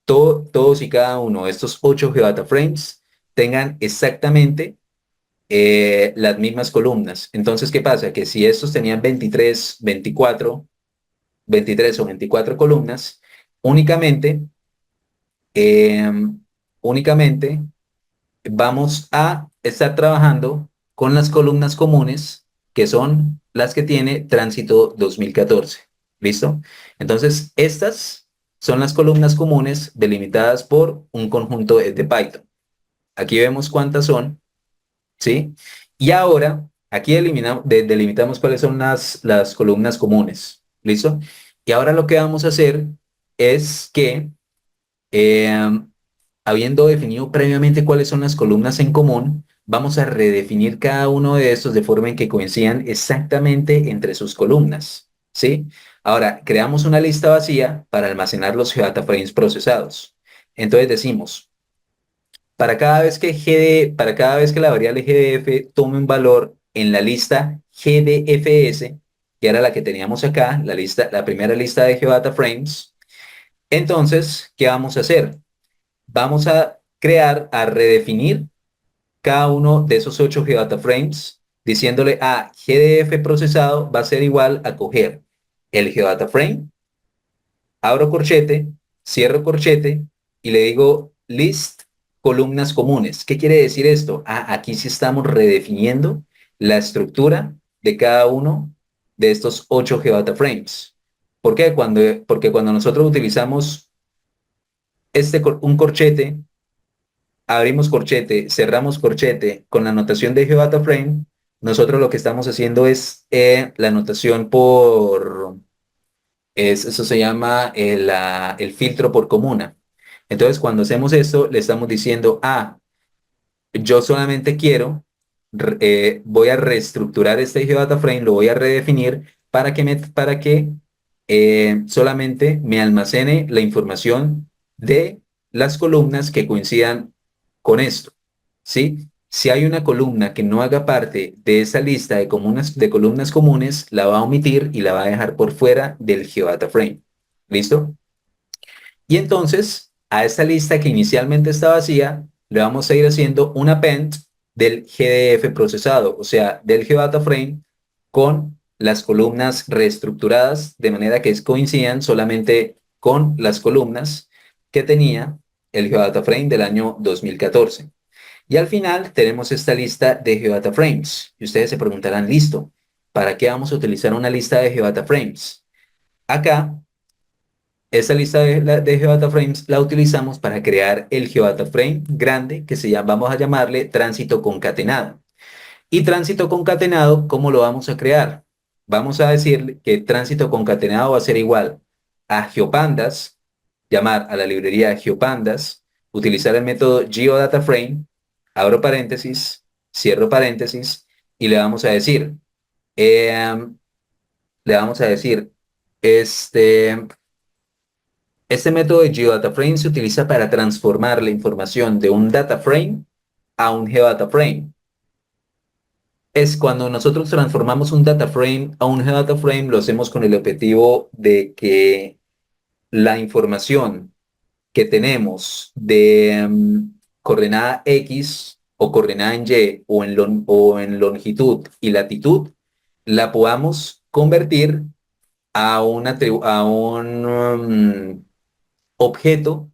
todos y cada uno de estos 8 geodata frames tengan exactamente las mismas columnas. Entonces, ¿qué pasa? Que si estos tenían 23 o 24 columnas, únicamente, eh, únicamente vamos a estar trabajando con las columnas comunes, que son las que tiene Tránsito 2014. ¿Listo? Entonces, estas son las columnas comunes delimitadas por un conjunto de Python. Aquí vemos cuántas son, ¿sí? Y ahora, aquí delimitamos cuáles son las columnas comunes, ¿listo? Y ahora lo que vamos a hacer es que, eh, habiendo definido previamente cuáles son las columnas en común, vamos a redefinir cada uno de estos de forma en que coincidan exactamente entre sus columnas, ¿sí? Ahora, creamos una lista vacía para almacenar los geodata frames procesados. Entonces decimos, para cada vez que la variable GDF tome un valor en la lista GDFS, que era la que teníamos acá, la primera lista de GeoData Frames, entonces, ¿qué vamos a hacer? Vamos a redefinir cada uno de esos 8 GeoData Frames, diciéndole a GDF procesado va a ser igual a coger el GeoData Frame, abro corchete, cierro corchete y le digo list columnas comunes. ¿Qué quiere decir esto? Aquí sí estamos redefiniendo la estructura de cada uno de estos 8 GeoData frames. ¿Por qué? Porque cuando nosotros utilizamos un corchete, abrimos corchete, cerramos corchete con la notación de GeoData frame, nosotros lo que estamos haciendo es la notación eso se llama el filtro por comuna. Entonces, cuando hacemos esto, le estamos diciendo, yo solamente quiero, voy a reestructurar este geodata frame, lo voy a redefinir para que solamente me almacene la información de las columnas que coincidan con esto, ¿sí? Si hay una columna que no haga parte de esa lista de columnas comunes, la va a omitir y la va a dejar por fuera del geodata frame. ¿Listo? Y entonces, a esta lista que inicialmente está vacía, le vamos a ir haciendo un append del GDF procesado, o sea, del geodata frame con las columnas reestructuradas de manera que coincidan solamente con las columnas que tenía el geodata frame del año 2014. Y al final tenemos esta lista de geodata frames. Y ustedes se preguntarán, listo, ¿para qué vamos a utilizar una lista de geodata frames? Acá esta lista de GeoData Frames la utilizamos para crear el GeoData Frame grande que vamos a llamarle tránsito concatenado. Y tránsito concatenado, ¿cómo lo vamos a crear? Vamos a decir que tránsito concatenado va a ser igual a GeoPandas, llamar a la librería GeoPandas, utilizar el método GeoDataFrame, abro paréntesis, cierro paréntesis, y eh, le vamos a decir, este, este método de GeoDataFrame se utiliza para transformar la información de un data frame a un GeoData Frame. Es cuando nosotros transformamos un data frame a un GeoData Frame, lo hacemos con el objetivo de que la información que tenemos de coordenada X o coordenada en Y o en longitud y latitud, la podamos convertir a un objeto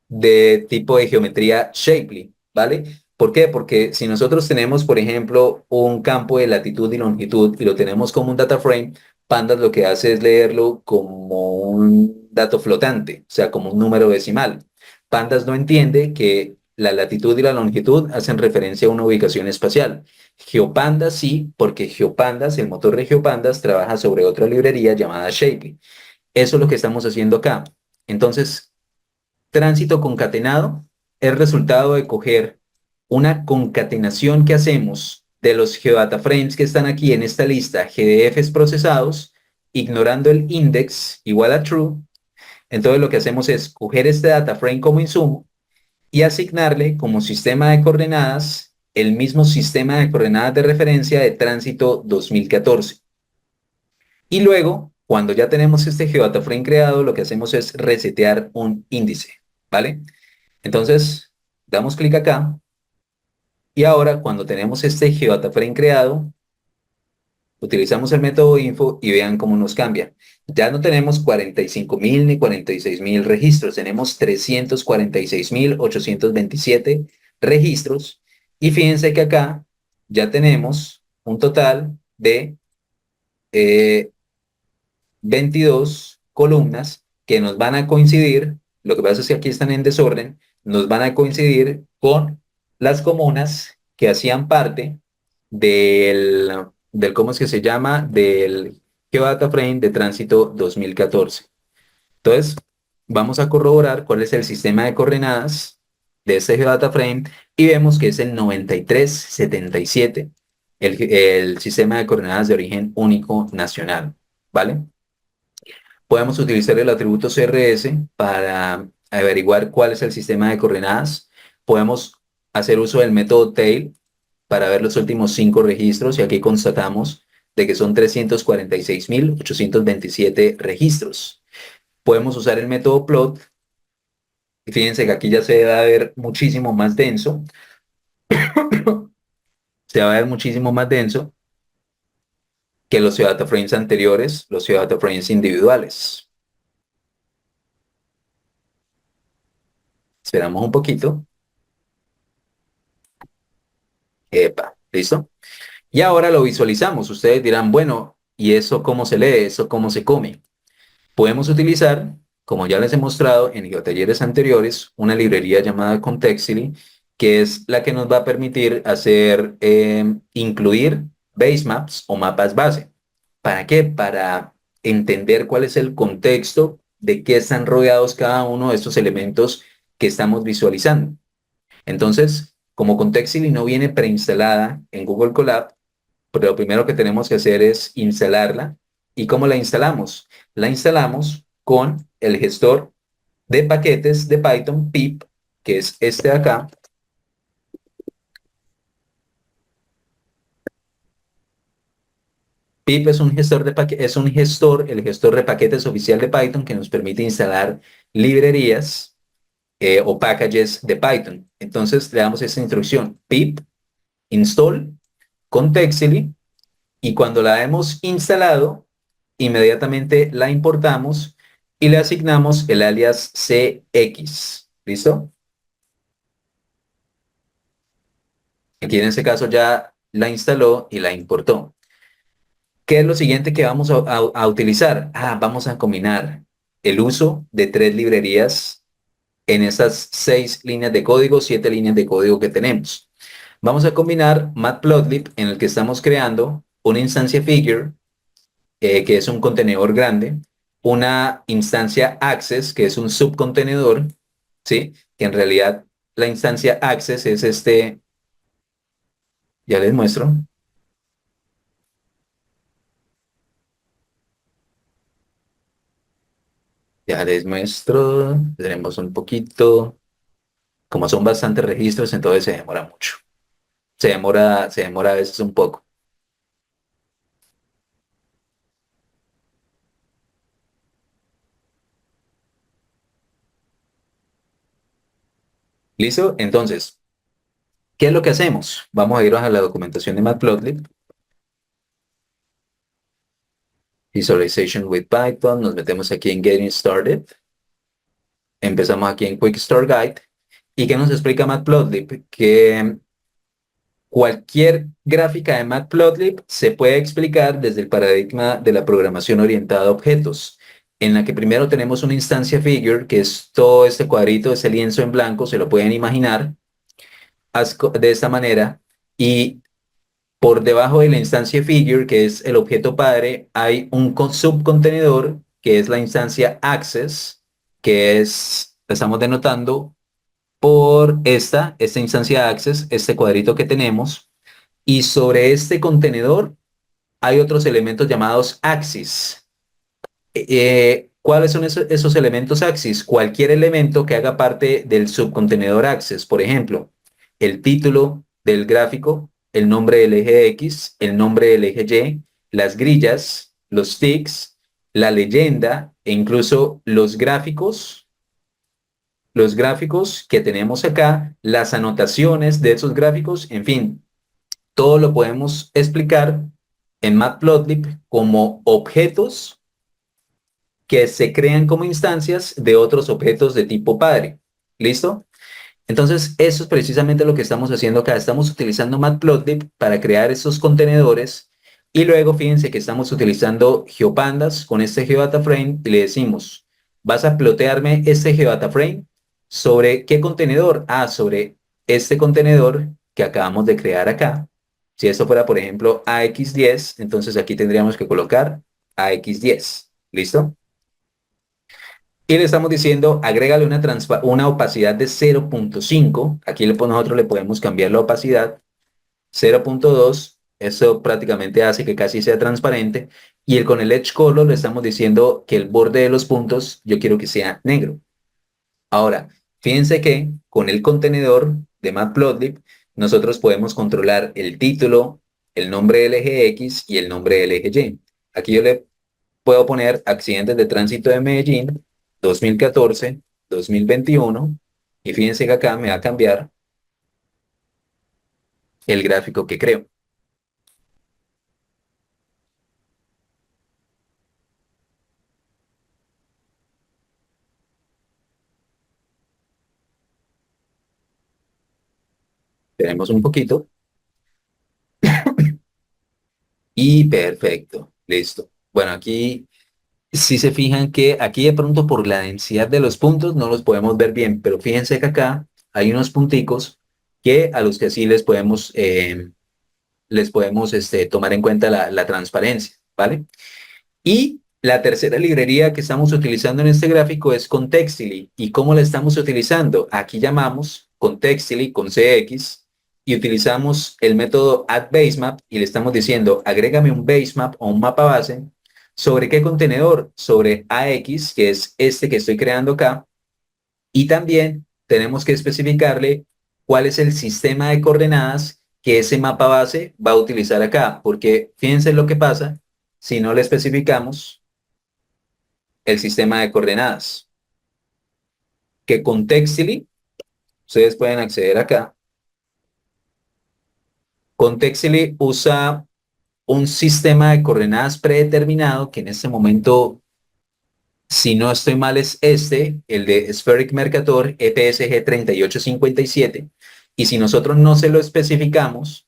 de tipo de geometría Shapley, ¿vale? ¿Por qué? Porque si nosotros tenemos, por ejemplo, un campo de latitud y longitud y lo tenemos como un data frame, Pandas lo que hace es leerlo como un dato flotante, o sea, como un número decimal. Pandas no entiende que la latitud y la longitud hacen referencia a una ubicación espacial. GeoPandas sí, porque GeoPandas, el motor de GeoPandas, trabaja sobre otra librería llamada Shapley. Eso es lo que estamos haciendo acá. Entonces, tránsito concatenado es resultado de coger una concatenación que hacemos de los geodata frames que están aquí en esta lista, GDFs procesados, ignorando el index igual a true. Entonces lo que hacemos es coger este data frame como insumo y asignarle como sistema de coordenadas el mismo sistema de coordenadas de referencia de tránsito 2014. Y luego, cuando ya tenemos este geodata frame creado, lo que hacemos es resetear un índice, ¿vale? Entonces, damos clic acá y ahora cuando tenemos este GeoDataFrame creado, utilizamos el método info y vean cómo nos cambia. Ya no tenemos 45.000 ni 46.000 registros, tenemos 346.827 registros y fíjense que acá ya tenemos un total de eh, 22 columnas que nos van a coincidir, lo que pasa es que aquí están en desorden, nos van a coincidir con las comunas que hacían parte ¿cómo es que se llama? Del GeoData Frame de tránsito 2014. Entonces, vamos a corroborar cuál es el sistema de coordenadas de este GeoData Frame y vemos que es el 9377, el sistema de coordenadas de origen único nacional, ¿vale? Podemos utilizar el atributo CRS para averiguar cuál es el sistema de coordenadas. Podemos hacer uso del método tail para ver los últimos 5 registros y aquí constatamos de que son 346.827 registros. Podemos usar el método plot y fíjense que aquí ya se va a ver muchísimo más denso. Se va a ver muchísimo más denso que los data frames anteriores, los data frames individuales. Esperamos un poquito. Epa, ¿listo? Y ahora lo visualizamos. Ustedes dirán, bueno, ¿y eso cómo se lee? ¿Eso cómo se come? Podemos utilizar, como ya les he mostrado en geotalleres anteriores, una librería llamada Contextly, que es la que nos va a permitir hacer, incluir basemaps o mapas base. ¿Para qué? Para entender cuál es el contexto de qué están rodeados cada uno de estos elementos que estamos visualizando. Entonces, como Contextly no viene preinstalada en Google Colab, pero lo primero que tenemos que hacer es instalarla. ¿Y cómo la instalamos? La instalamos con el gestor de paquetes de Python, pip, que es este de acá. Pip es un gestor el gestor de paquetes oficial de Python que nos permite instalar librerías o packages de Python. Entonces le damos esta instrucción, pip install contextly, y cuando la hemos instalado, inmediatamente la importamos y le asignamos el alias CX. ¿Listo? Aquí en este caso ya la instaló y la importó. ¿Qué es lo siguiente que vamos a utilizar? Vamos a combinar el uso de 3 librerías en esas 6 líneas de código, 7 líneas de código que tenemos. Vamos a combinar matplotlib, en el que estamos creando una instancia figure, que es un contenedor grande, una instancia access, que es un subcontenedor, ¿sí? Que en realidad la instancia access es este, ya les muestro, ya les muestro, tenemos un poquito, Como son bastantes registros, entonces se demora mucho. Se demora a veces un poco. ¿Listo? Entonces, ¿qué es lo que hacemos? Vamos a irnos a la documentación de Matplotlib, Visualization with Python, nos metemos aquí en Getting Started, empezamos aquí en Quick Start Guide. ¿Y qué nos explica Matplotlib? Que cualquier gráfica de Matplotlib se puede explicar desde el paradigma de la programación orientada a objetos, en la que primero tenemos una instancia figure, que es todo este cuadrito, ese lienzo en blanco, se lo pueden imaginar de esta manera, y por debajo de la instancia figure, que es el objeto padre, hay un subcontenedor, que es la instancia access, que es, la estamos denotando por esta instancia access, este cuadrito que tenemos, y sobre este contenedor hay otros elementos llamados axis. ¿Cuáles son esos elementos axis? Cualquier elemento que haga parte del subcontenedor axis. Por ejemplo, el título del gráfico, el nombre del eje X, el nombre del eje Y, las grillas, los ticks, la leyenda e incluso los gráficos que tenemos acá, las anotaciones de esos gráficos, en fin, todo lo podemos explicar en Matplotlib como objetos que se crean como instancias de otros objetos de tipo padre. ¿Listo? Entonces, eso es precisamente lo que estamos haciendo acá. Estamos utilizando Matplotlib para crear estos contenedores y luego fíjense que estamos utilizando GeoPandas con este GeoDataFrame y le decimos, vas a plotearme este GeoDataFrame sobre qué contenedor. Ah, sobre este contenedor que acabamos de crear acá. Si esto fuera, por ejemplo, AX10, entonces aquí tendríamos que colocar AX10. ¿Listo? Y le estamos diciendo, agrégale una opacidad de 0.5. Aquí nosotros le podemos cambiar la opacidad. 0.2. Eso prácticamente hace que casi sea transparente. Y con el Edge Color le estamos diciendo que el borde de los puntos yo quiero que sea negro. Ahora, fíjense que con el contenedor de Matplotlib nosotros podemos controlar el título, el nombre del eje X y el nombre del eje Y. Aquí yo le puedo poner accidentes de tránsito de Medellín 2014, 2021 y fíjense que acá me va a cambiar el gráfico que creo. Tenemos un poquito y perfecto, listo. Bueno, aquí si se fijan que aquí de pronto por la densidad de los puntos no los podemos ver bien, pero fíjense que acá hay unos punticos que a los que sí les podemos tomar en cuenta la transparencia, ¿vale? Y la tercera librería que estamos utilizando en este gráfico es Contextly. ¿Y cómo la estamos utilizando? Aquí llamamos Contextly con CX y utilizamos el método addBasemap y le estamos diciendo, agrégame un basemap o un mapa base. ¿Sobre qué contenedor? Sobre AX, que es este que estoy creando acá. Y también tenemos que especificarle cuál es el sistema de coordenadas que ese mapa base va a utilizar acá. Porque fíjense lo que pasa si no le especificamos el sistema de coordenadas, que con Textly, ustedes pueden acceder acá. Con Textly usa un sistema de coordenadas predeterminado que en este momento, si no estoy mal, es el de Spheric Mercator EPSG 3857. Y si nosotros no se lo especificamos,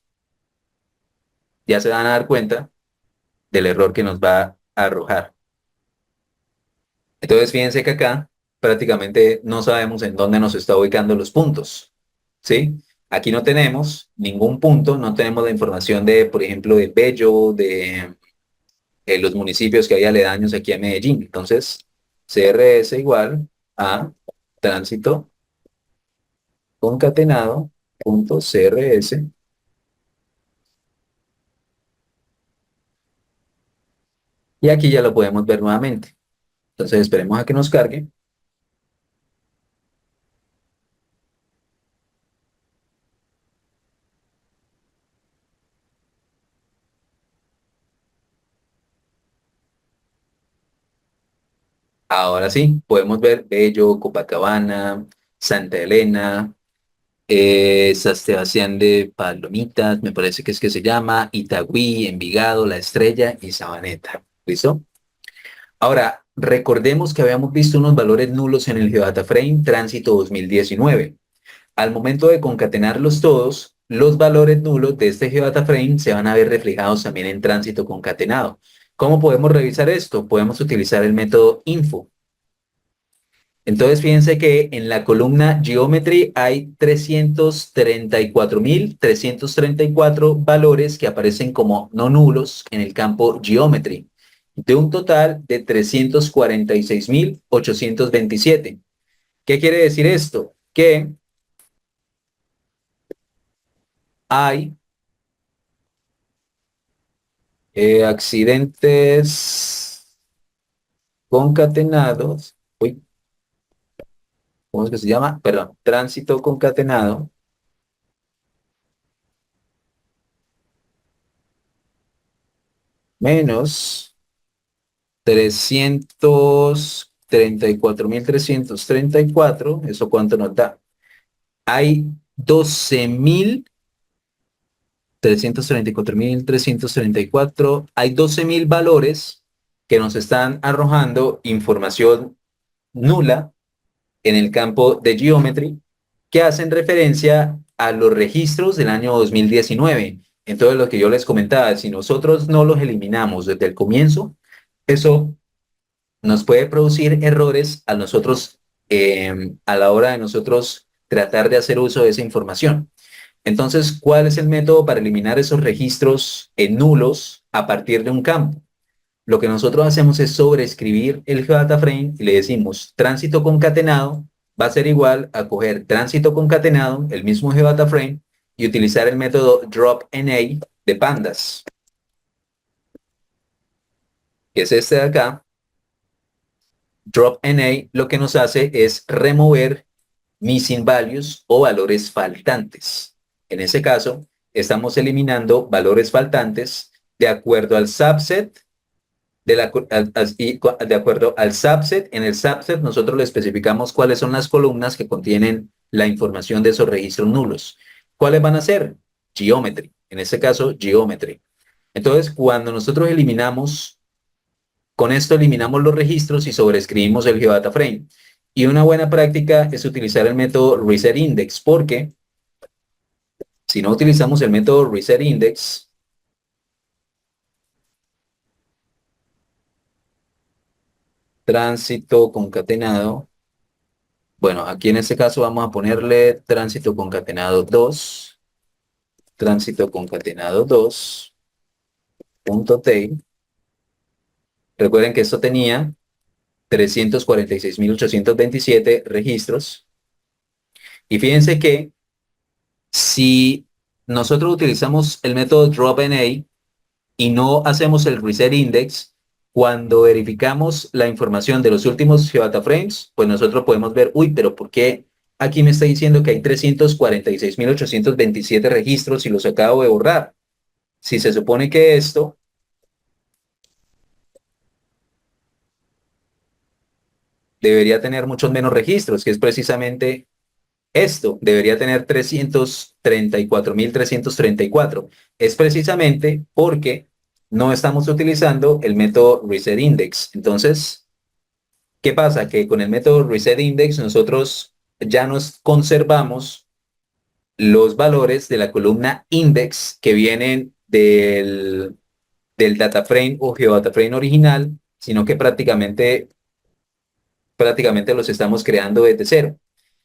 ya se van a dar cuenta del error que nos va a arrojar. Entonces, fíjense que acá prácticamente no sabemos en dónde nos está ubicando los puntos. ¿Sí? Aquí no tenemos ningún punto, no tenemos la información de, por ejemplo, de Bello, de los municipios que hay aledaños aquí a Medellín. Entonces, CRS igual a tránsito concatenado punto CRS. Y aquí ya lo podemos ver nuevamente. Entonces, esperemos a que nos cargue. Ahora sí, podemos ver Bello, Copacabana, Santa Elena, San Sebastián de Palomitas, me parece que es que se llama, Itagüí, Envigado, La Estrella y Sabaneta. ¿Listo? Ahora, recordemos que habíamos visto unos valores nulos en el Geodata Frame Tránsito 2019. Al momento de concatenarlos todos, los valores nulos de este Geodata Frame se van a ver reflejados también en tránsito concatenado. ¿Cómo podemos revisar esto? Podemos utilizar el método info. Entonces, fíjense que en la columna Geometry hay 334.334 valores que aparecen como no nulos en el campo Geometry, de un total de 346.827. ¿Qué quiere decir esto? Que hay accidentes concatenados, uy, ¿cómo es que se llama? Perdón, tránsito concatenado menos 334.334, ¿eso cuánto nos da? Hay 12.334.334, hay 12.000 valores que nos están arrojando información nula en el campo de Geometry que hacen referencia a los registros del año 2019. Entonces, lo que yo les comentaba, si nosotros no los eliminamos desde el comienzo, eso nos puede producir errores a nosotros a la hora de nosotros tratar de hacer uso de esa información. Entonces, ¿cuál es el método para eliminar esos registros nulos a partir de un campo? Lo que nosotros hacemos es sobreescribir el data frame y le decimos tránsito concatenado va a ser igual a coger tránsito concatenado, el mismo data frame, y utilizar el método dropNA de pandas, que es este de acá. dropNA lo que nos hace es remover missing values o valores faltantes. En ese caso, estamos eliminando valores faltantes de acuerdo al subset de acuerdo al subset. En el subset nosotros le especificamos cuáles son las columnas que contienen la información de esos registros nulos. ¿Cuáles van a ser? Geometry. En este caso, Geometry. Entonces, cuando nosotros eliminamos, con esto eliminamos los registros y sobreescribimos el GeoData Frame. Y una buena práctica es utilizar el método Reset Index, porque si no utilizamos el método Reset Index, tránsito concatenado, bueno, aquí en este caso vamos a ponerle tránsito concatenado 2, tránsito concatenado 2, punto T. Recuerden que esto tenía 346.827 registros. Y fíjense que si nosotros utilizamos el método dropNA y no hacemos el reset index, cuando verificamos la información de los últimos GeoData frames, pues nosotros podemos ver, uy, pero ¿por qué aquí me está diciendo que hay 346.827 registros y los acabo de borrar? Si se supone que esto debería tener muchos menos registros, que es precisamente esto, debería tener 334.334. Es precisamente porque no estamos utilizando el método reset index. Entonces, ¿qué pasa? Que con el método reset index nosotros ya nos conservamos los valores de la columna index que vienen del data frame o geodata frame original, sino que prácticamente los estamos creando desde cero.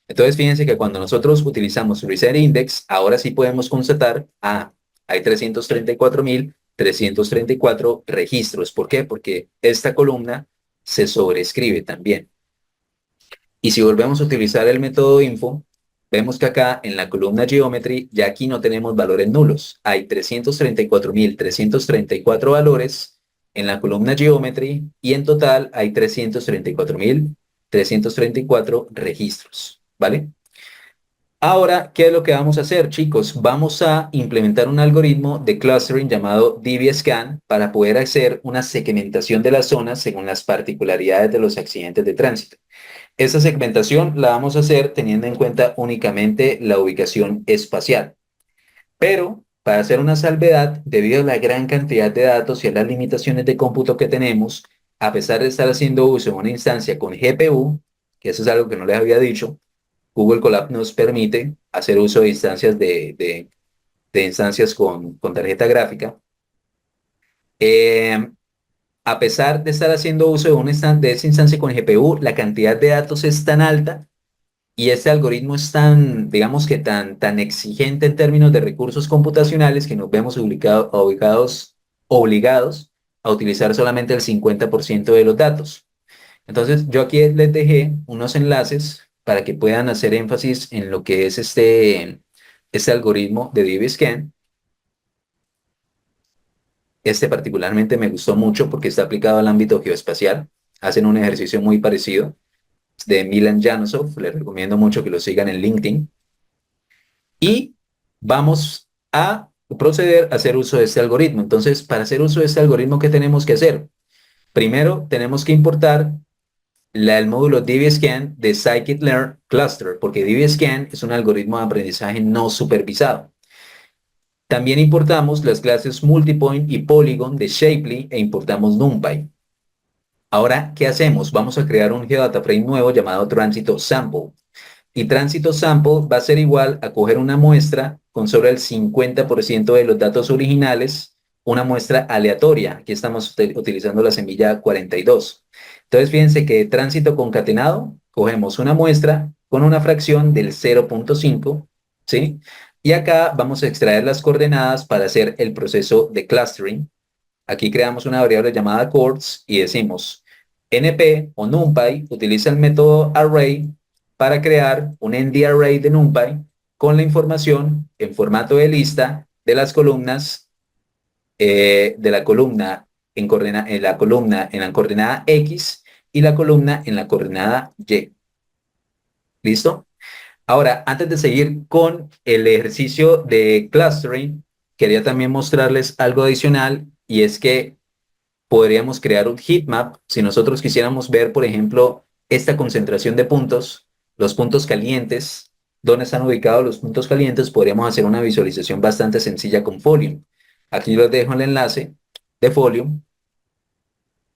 Entonces, fíjense que cuando nosotros utilizamos Reset Index, ahora sí podemos constatar, hay 334.334 registros. ¿Por qué? Porque esta columna se sobrescribe también. Y si volvemos a utilizar el método info, vemos que acá en la columna Geometry ya aquí no tenemos valores nulos. Hay 334.334 valores en la columna Geometry y en total hay 334.334 registros, ¿vale? Ahora, ¿qué es lo que vamos a hacer, chicos? Vamos a implementar un algoritmo de clustering llamado DBSCAN para poder hacer una segmentación de las zonas según las particularidades de los accidentes de tránsito. Esta segmentación la vamos a hacer teniendo en cuenta únicamente la ubicación espacial. Pero, para hacer una salvedad, debido a la gran cantidad de datos y a las limitaciones de cómputo que tenemos, a pesar de estar haciendo uso de una instancia con GPU, que eso es algo que no les había dicho, Google Colab nos permite hacer uso de instancias de instancias con tarjeta gráfica. Eh, a pesar de estar haciendo uso de esa instancia con GPU, la cantidad de datos es tan alta y este algoritmo es tan, digamos que tan exigente en términos de recursos computacionales que nos vemos obligados a utilizar solamente el 50% de los datos. Entonces, yo aquí les dejé unos enlaces para que puedan hacer énfasis en lo que es este algoritmo de DBSCAN. Este particularmente me gustó mucho porque está aplicado al ámbito geoespacial. Hacen un ejercicio muy parecido de Milan Janosov. Les recomiendo mucho que lo sigan en LinkedIn. Y vamos a proceder a hacer uso de este algoritmo. Entonces, para hacer uso de este algoritmo, ¿qué tenemos que hacer? Primero, tenemos que importar el módulo DBSCAN de Scikit-Learn Cluster, porque DBSCAN es un algoritmo de aprendizaje no supervisado. También importamos las clases Multipoint y Polygon de Shapely e importamos NumPy. Ahora, ¿qué hacemos? Vamos a crear un GeoDataFrame nuevo llamado Tránsito Sample. Y Tránsito Sample va a ser igual a coger una muestra con solo el 50% de los datos originales, una muestra aleatoria. Aquí estamos utilizando la semilla 42. Entonces, fíjense que de tránsito concatenado, cogemos una muestra con una fracción del 0.5, ¿sí? Y acá vamos a extraer las coordenadas para hacer el proceso de clustering. Aquí creamos una variable llamada chords y decimos NP o NumPy utiliza el método array para crear un ND-array de NumPy con la información en formato de lista de las columnas, de la columna en la columna en la coordenada X y la columna en la coordenada Y. ¿Listo? Ahora, antes de seguir con el ejercicio de clustering, quería también mostrarles algo adicional y es que podríamos crear un heatmap si nosotros quisiéramos ver, por ejemplo, esta concentración de puntos, los puntos calientes, dónde están ubicados los puntos calientes, podríamos hacer una visualización bastante sencilla con Folium. Aquí les dejo el enlace de Folium.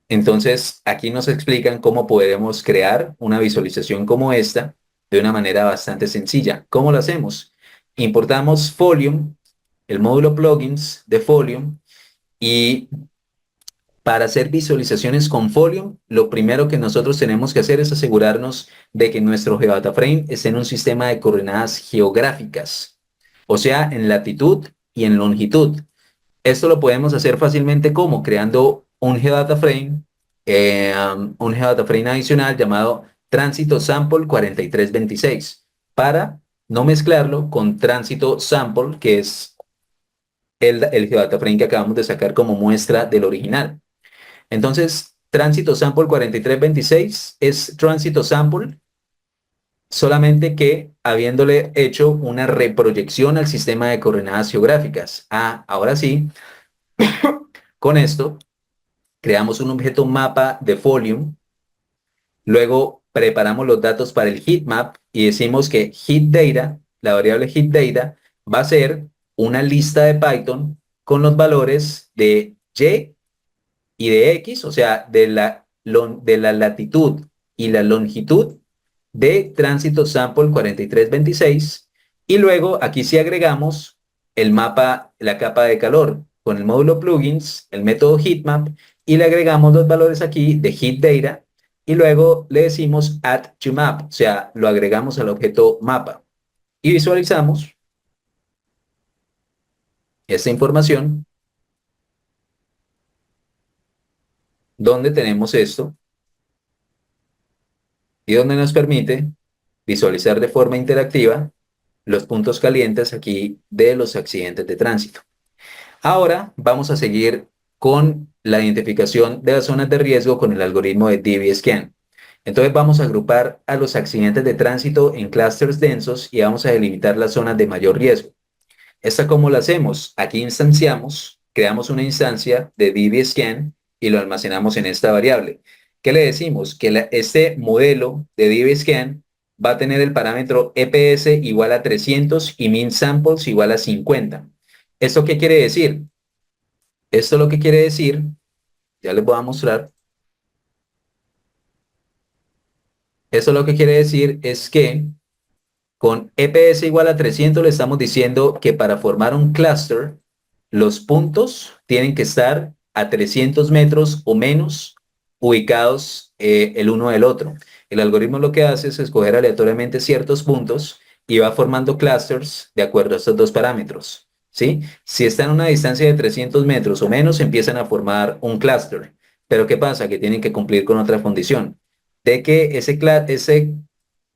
Entonces, aquí nos explican cómo podemos crear una visualización como esta de una manera bastante sencilla. ¿Cómo lo hacemos? Importamos Folium, el módulo plugins de Folium, y para hacer visualizaciones con Folium, lo primero que nosotros tenemos que hacer es asegurarnos de que nuestro GeoDataFrame esté en un sistema de coordenadas geográficas, o sea, en latitud y en longitud. Esto lo podemos hacer fácilmente como creando un geodata frame adicional llamado Tránsito Sample 4326 para no mezclarlo con Tránsito Sample, que es el geodata frame que acabamos de sacar como muestra del original. Entonces, Tránsito Sample 4326 es Tránsito Sample, solamente que habiéndole hecho una reproyección al sistema de coordenadas geográficas. Ah, ahora sí, con esto creamos un objeto mapa de Folium, luego preparamos los datos para el heatmap y decimos que heatData, la variable heatData, va a ser una lista de Python con los valores de Y y de X, o sea, de la latitud y la longitud de tránsito sample 4326. Y luego aquí sí agregamos el mapa, la capa de calor con el módulo plugins, el método heatmap, y le agregamos los valores aquí de heatData y luego le decimos add to map, o sea, lo agregamos al objeto mapa y visualizamos esta información donde tenemos esto y donde nos permite visualizar de forma interactiva los puntos calientes aquí de los accidentes de tránsito. Ahora vamos a seguir con la identificación de las zonas de riesgo con el algoritmo de DBSCAN. Entonces vamos a agrupar a los accidentes de tránsito en clústeres densos y vamos a delimitar las zonas de mayor riesgo. ¿Esta cómo la hacemos? Aquí instanciamos, creamos una instancia de DBScan y lo almacenamos en esta variable. ¿Qué le decimos? Que este modelo de DBScan va a tener el parámetro EPS igual a 300 y min samples igual a 50. ¿Esto qué quiere decir? Esto lo que quiere decir, ya les voy a mostrar, esto lo que quiere decir es que con EPS igual a 300 le estamos diciendo que para formar un clúster, los puntos tienen que estar a 300 metros o menos ubicados el uno del otro. El algoritmo lo que hace es escoger aleatoriamente ciertos puntos y va formando clusters de acuerdo a estos dos parámetros, ¿sí? Si están a una distancia de 300 metros o menos, empiezan a formar un clúster. Pero ¿qué pasa? Que tienen que cumplir con otra condición, de que ese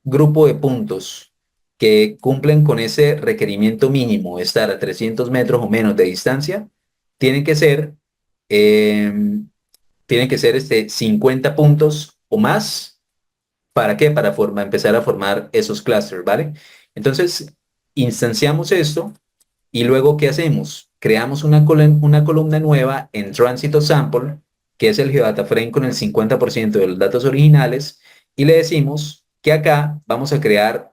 grupo de puntos que cumplen con ese requerimiento mínimo, estar a 300 metros o menos de distancia, tienen que ser, eh, tienen que ser 50 puntos o más. ¿Para qué? Para empezar a formar esos clusters, ¿vale? Entonces, instanciamos esto y luego, ¿qué hacemos? Creamos una columna nueva en Tránsito Sample, que es el Geodata Frame con el 50% de los datos originales, y le decimos que acá vamos a crear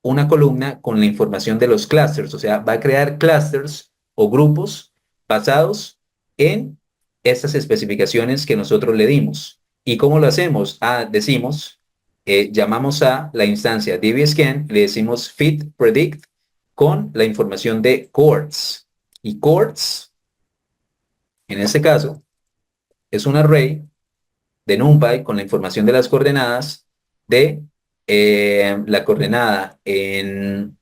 una columna con la información de los clusters, o sea, va a crear clusters o grupos basados en estas especificaciones que nosotros le dimos. ¿Y cómo lo hacemos? Decimos, llamamos a la instancia DBScan, le decimos fit predict con la información de cohorts. Y cohorts, en este caso, es un array de NumPy con la información de las coordenadas de la coordenada en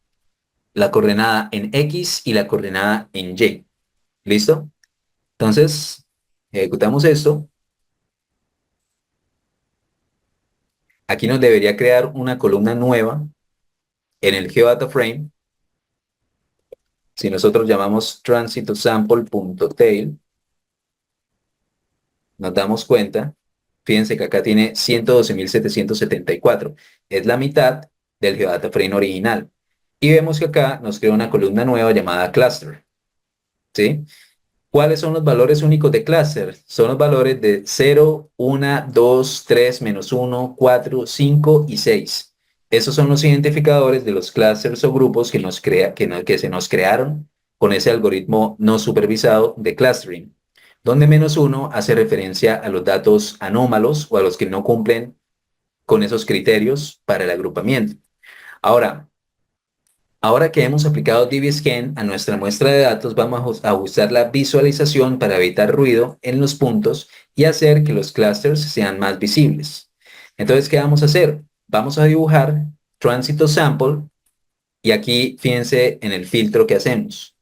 X y la coordenada en Y. ¿Listo? Entonces, ejecutamos esto. Aquí nos debería crear una columna nueva en el GeoData Frame. Si nosotros llamamos transitosample.tail, nos damos cuenta, fíjense que acá tiene 112.774. Es la mitad del GeoData Frame original. Y vemos que acá nos crea una columna nueva llamada cluster. ¿Sí? ¿Cuáles son los valores únicos de cluster? Son los valores de 0, 1, 2, 3, -1, 4, 5 y 6. Esos son los identificadores de los clusters o grupos que se nos crearon con ese algoritmo no supervisado de clustering, donde -1 hace referencia a los datos anómalos o a los que no cumplen con esos criterios para el agrupamiento. Ahora que hemos aplicado DBScan a nuestra muestra de datos, vamos a ajustar la visualización para evitar ruido en los puntos y hacer que los clusters sean más visibles. Entonces, ¿qué vamos a hacer? Vamos a dibujar Tránsito Sample y aquí fíjense en el filtro que hacemos.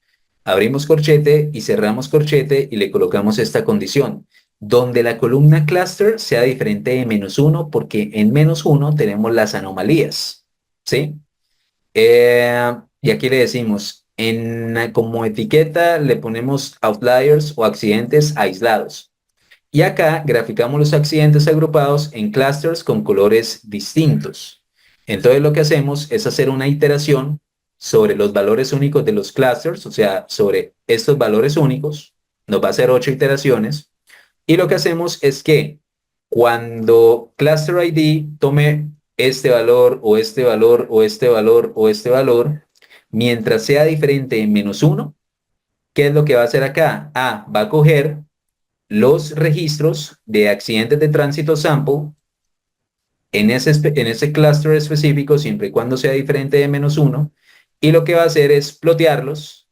Abrimos corchete y cerramos corchete y le colocamos esta condición, donde la columna cluster sea diferente de -1 porque en -1 tenemos las anomalías, ¿sí? Y aquí le decimos, como etiqueta le ponemos outliers o accidentes aislados. Y acá graficamos los accidentes agrupados en clusters con colores distintos. Entonces lo que hacemos es hacer una iteración sobre los valores únicos de los clusters, o sea, sobre estos valores únicos. Nos va a hacer 8 iteraciones. Y lo que hacemos es que cuando Cluster ID tome este valor o este valor o este valor o este valor, mientras sea diferente en -1, ¿qué es lo que va a hacer acá? Va a coger los registros de accidentes de tránsito sample en ese clúster específico, siempre y cuando sea diferente de -1, y lo que va a hacer es plotearlos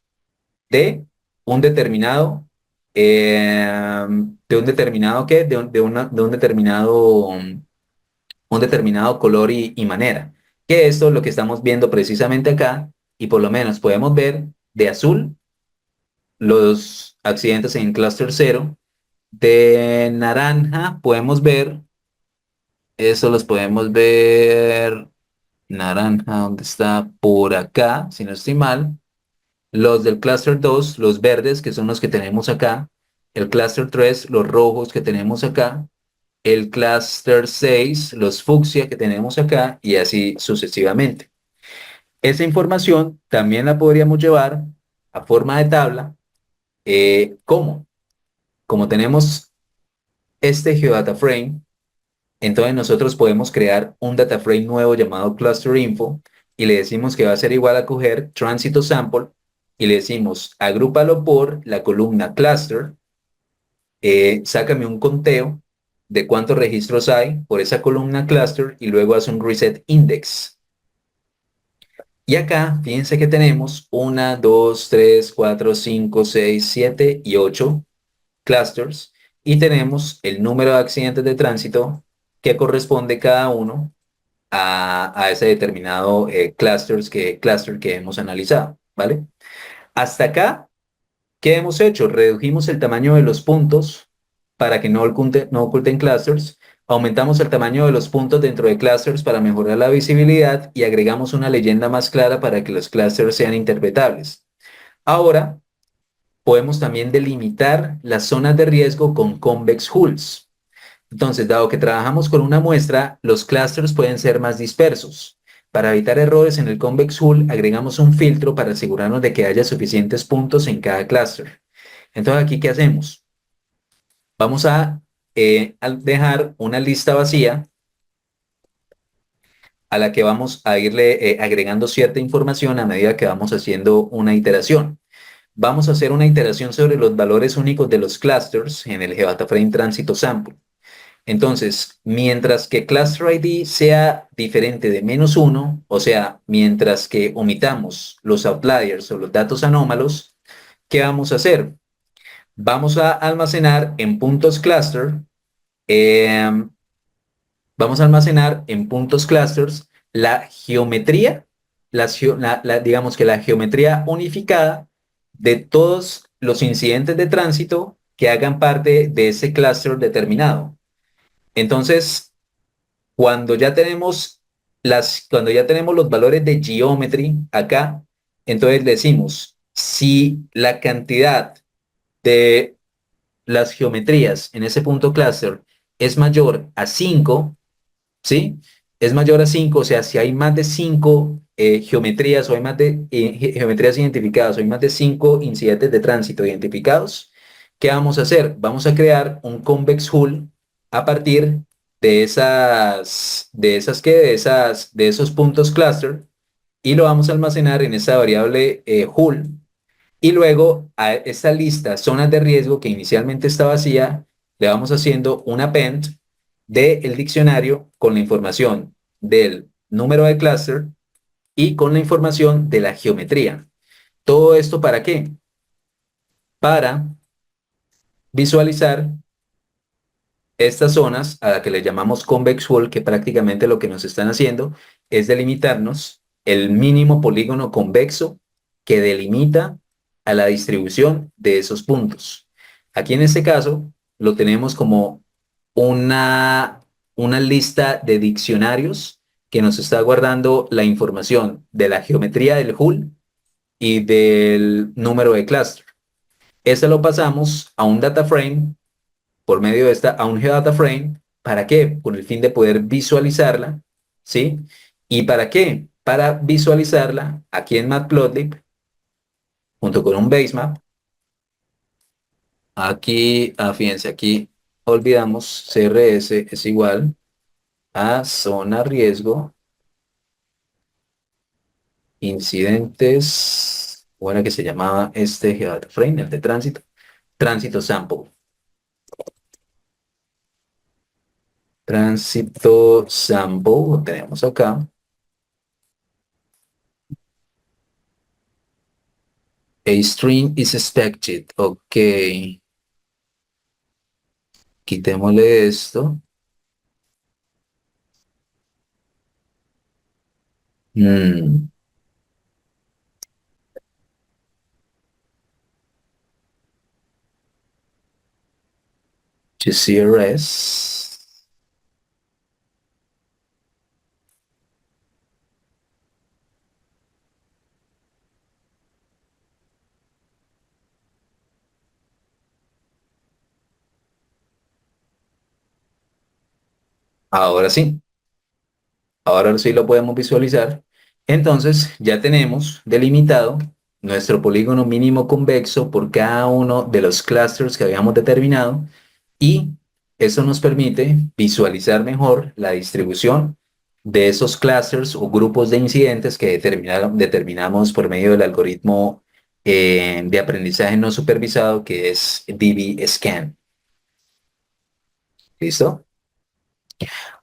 de un determinado, de un determinado ¿qué? De un determinado color y manera. Que esto es lo que estamos viendo precisamente acá, y por lo menos podemos ver de azul los accidentes en clúster 0, de naranja podemos ver, eso los podemos ver, naranja, ¿dónde está? Por acá, si no estoy mal. Los del clúster 2, los verdes, que son los que tenemos acá. El clúster 3, los rojos que tenemos acá. el clúster 6, los fucsia que tenemos acá y así sucesivamente. Esa información también la podríamos llevar a forma de tabla. ¿Cómo? Como tenemos este geodata frame, entonces nosotros podemos crear un data frame nuevo llamado cluster info y le decimos que va a ser igual a coger tránsito sample y le decimos agrúpalo por la columna cluster, sácame un conteo de cuántos registros hay por esa columna cluster y luego hace un reset index. Y acá, fíjense que tenemos 1, 2, 3, 4, 5, 6, 7 y 8 clusters y tenemos el número de accidentes de tránsito que corresponde cada uno a ese determinado cluster que hemos analizado, ¿vale? Hasta acá, ¿qué hemos hecho? Redujimos el tamaño de los puntos para que no oculten clusters, aumentamos el tamaño de los puntos dentro de clusters para mejorar la visibilidad y agregamos una leyenda más clara para que los clusters sean interpretables. Ahora, podemos también delimitar las zonas de riesgo con convex hulls. Entonces, dado que trabajamos con una muestra, los clusters pueden ser más dispersos. Para evitar errores en el convex hull, agregamos un filtro para asegurarnos de que haya suficientes puntos en cada cluster. Entonces, aquí, ¿qué hacemos? Vamos a dejar una lista vacía a la que vamos a irle agregando cierta información a medida que vamos haciendo una iteración. Vamos a hacer una iteración sobre los valores únicos de los clusters en el Gebata Frame Tránsito Sample. Entonces, mientras que cluster ID sea diferente de -1, o sea, mientras que omitamos los outliers o los datos anómalos, ¿qué vamos a hacer? Vamos a almacenar en puntos cluster, eh, vamos a almacenar en puntos clusters la geometría, digamos que la geometría unificada de todos los incidentes de tránsito que hagan parte de ese cluster determinado. Entonces, cuando ya tenemos los valores de geometry acá, entonces decimos si la cantidad de las geometrías en ese punto cluster es mayor a 5, ¿sí? Es mayor a 5, o sea, si hay más de 5 geometrías o hay más de geometrías identificadas o hay más de 5 incidentes de tránsito identificados, ¿qué vamos a hacer? Vamos a crear un convex hull a partir de esos puntos cluster y lo vamos a almacenar en esa variable hull. Y luego a esta lista zonas de riesgo que inicialmente está vacía, le vamos haciendo un append del diccionario con la información del número de cluster y con la información de la geometría. ¿Todo esto para qué? Para visualizar estas zonas a las que le llamamos convex hull, que prácticamente lo que nos están haciendo es delimitarnos el mínimo polígono convexo que delimita a la distribución de esos puntos. Aquí en este caso lo tenemos como una, una lista de diccionarios que nos está guardando la información de la geometría del hull y del número de cluster. Ese lo pasamos a un data frame por medio de esta a un Geodata Frame. ¿Para qué? Con el fin de poder visualizarla, ¿sí? ¿Y para qué? Para visualizarla aquí en Matplotlib, junto con un basemap. Aquí, fíjense, aquí olvidamos CRS es igual a zona riesgo, incidentes, bueno, que se llamaba este Geodata Frame, el de tránsito, tránsito sample. Tránsito sample, lo tenemos acá. A stream is expected. Ok. Quitémosle esto. Mm, to CRS. Ahora sí, ahora sí lo podemos visualizar. Entonces ya tenemos delimitado nuestro polígono mínimo convexo por cada uno de los clusters que habíamos determinado y eso nos permite visualizar mejor la distribución de esos clusters o grupos de incidentes que determinamos por medio del algoritmo de aprendizaje no supervisado que es DB-Scan. ¿Listo?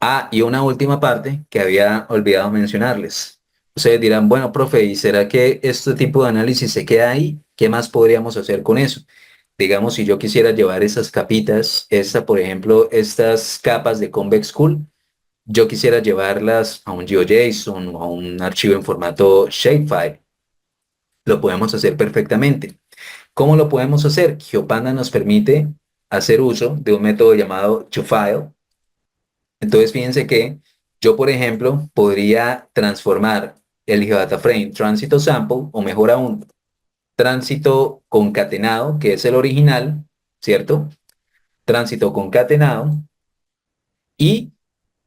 Ah, y una última parte que había olvidado mencionarles. Ustedes dirán, bueno, profe, ¿y será que este tipo de análisis se queda ahí? ¿Qué más podríamos hacer con eso? Digamos, si yo quisiera llevar esas capitas, por ejemplo, estas capas de Convex Cool, yo quisiera llevarlas a un GeoJSON o a un archivo en formato shapefile. Lo podemos hacer perfectamente. ¿Cómo lo podemos hacer? GeoPanda nos permite hacer uso de un método llamado toFile. Entonces, fíjense que yo, por ejemplo, podría transformar el GeoData Frame tránsito sample, o mejor aún, tránsito concatenado, que es el original, ¿cierto? Tránsito concatenado, y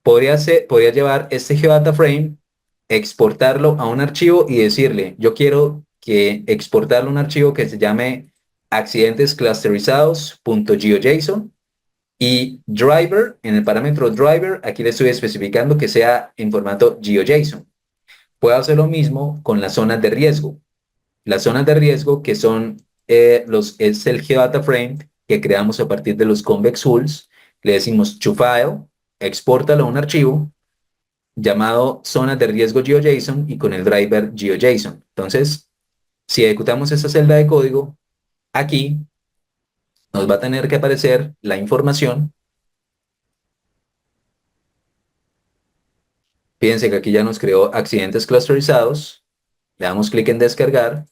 podría llevar este GeoData Frame, exportarlo a un archivo y decirle, yo quiero que exportarlo a un archivo que se llame accidentesclusterizados.geojson y driver, en el parámetro driver, aquí le estoy especificando que sea en formato GeoJSON. Puedo hacer lo mismo con las zonas de riesgo. Las zonas de riesgo que son es el GeoData Frame que creamos a partir de los Convex Tools. Le decimos to file, exportalo a un archivo llamado zonas de riesgo GeoJSON y con el driver GeoJSON. Entonces, si ejecutamos esta celda de código, aquí nos va a tener que aparecer la información. Fíjense que aquí ya nos creó accidentes clusterizados. Le damos clic en descargar.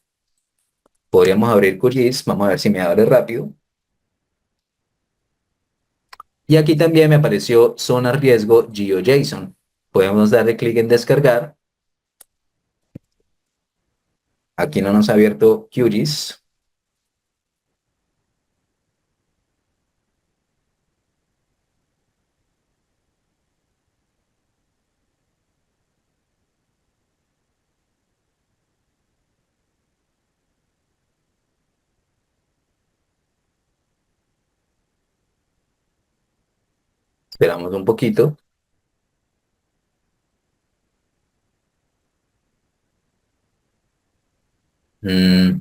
Podríamos abrir QGIS. Vamos a ver si me abre rápido. Y aquí también me apareció zona riesgo GeoJSON. Podemos darle clic en descargar. Aquí no nos ha abierto QGIS. Esperamos un poquito. Mm.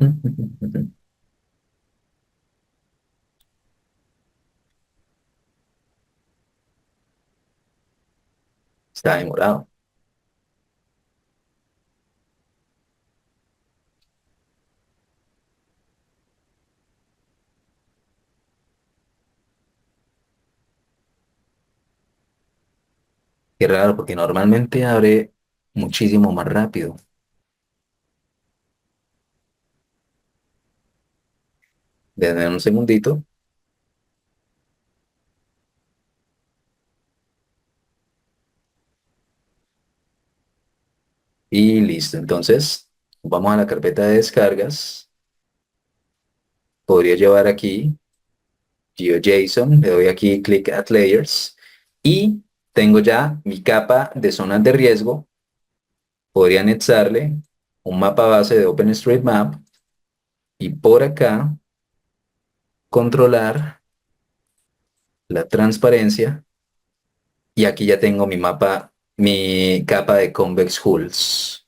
Está demorado. Qué raro, porque normalmente abre muchísimo más rápido. Denme un segundito. Y listo. Entonces, vamos a la carpeta de descargas. Podría llevar aquí GeoJSON. Le doy aquí click Add Layers. Y tengo ya mi capa de zonas de riesgo. Podría anexarle un mapa base de OpenStreetMap. Y por acá, controlar la transparencia. Y aquí ya tengo mi mapa, mi capa de Convex Hulls.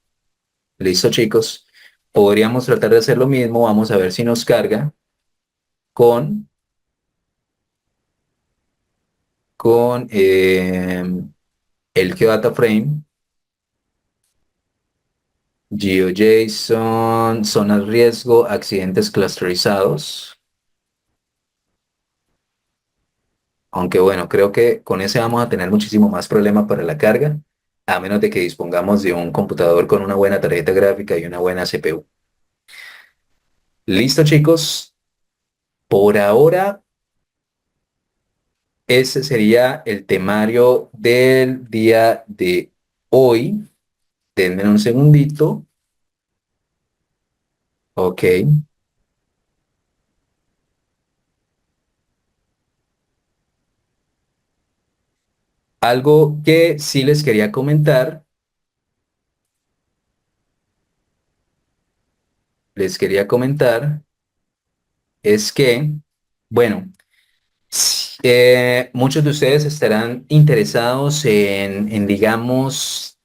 Listo, chicos. Podríamos tratar de hacer lo mismo. Vamos a ver si nos carga con, con el GeoData Frame, GeoJSON, zonas riesgo, accidentes clusterizados. Aunque bueno, creo que con ese vamos a tener muchísimo más problema para la carga, a menos de que dispongamos de un computador con una buena tarjeta gráfica y una buena CPU. Listo, chicos. Por ahora, ese sería el temario del día de hoy. Denme un segundito. Ok. Algo que sí les quería comentar es que, bueno, muchos de ustedes estarán interesados digamos,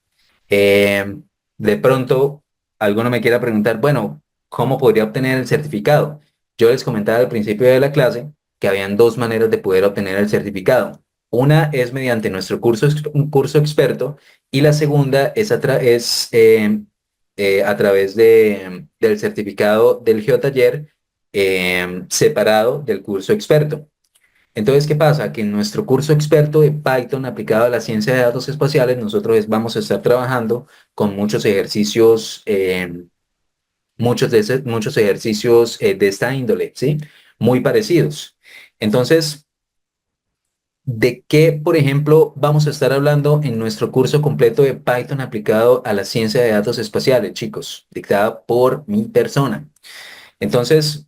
eh, de pronto alguno me quiera preguntar, bueno, ¿cómo podría obtener el certificado? Yo les comentaba al principio de la clase que habían dos maneras de poder obtener el certificado. Una es mediante nuestro curso, un curso experto, y la segunda es a través del certificado del GeoTaller separado del curso experto. Entonces, ¿qué pasa? Que en nuestro curso experto de Python aplicado a la ciencia de datos espaciales, nosotros vamos a estar trabajando con muchos ejercicios, muchos ejercicios de esta índole, ¿sí? Muy parecidos. Entonces, ¿de qué, por ejemplo, vamos a estar hablando en nuestro curso completo de Python aplicado a la ciencia de datos espaciales, chicos? Dictada por mi persona. Entonces,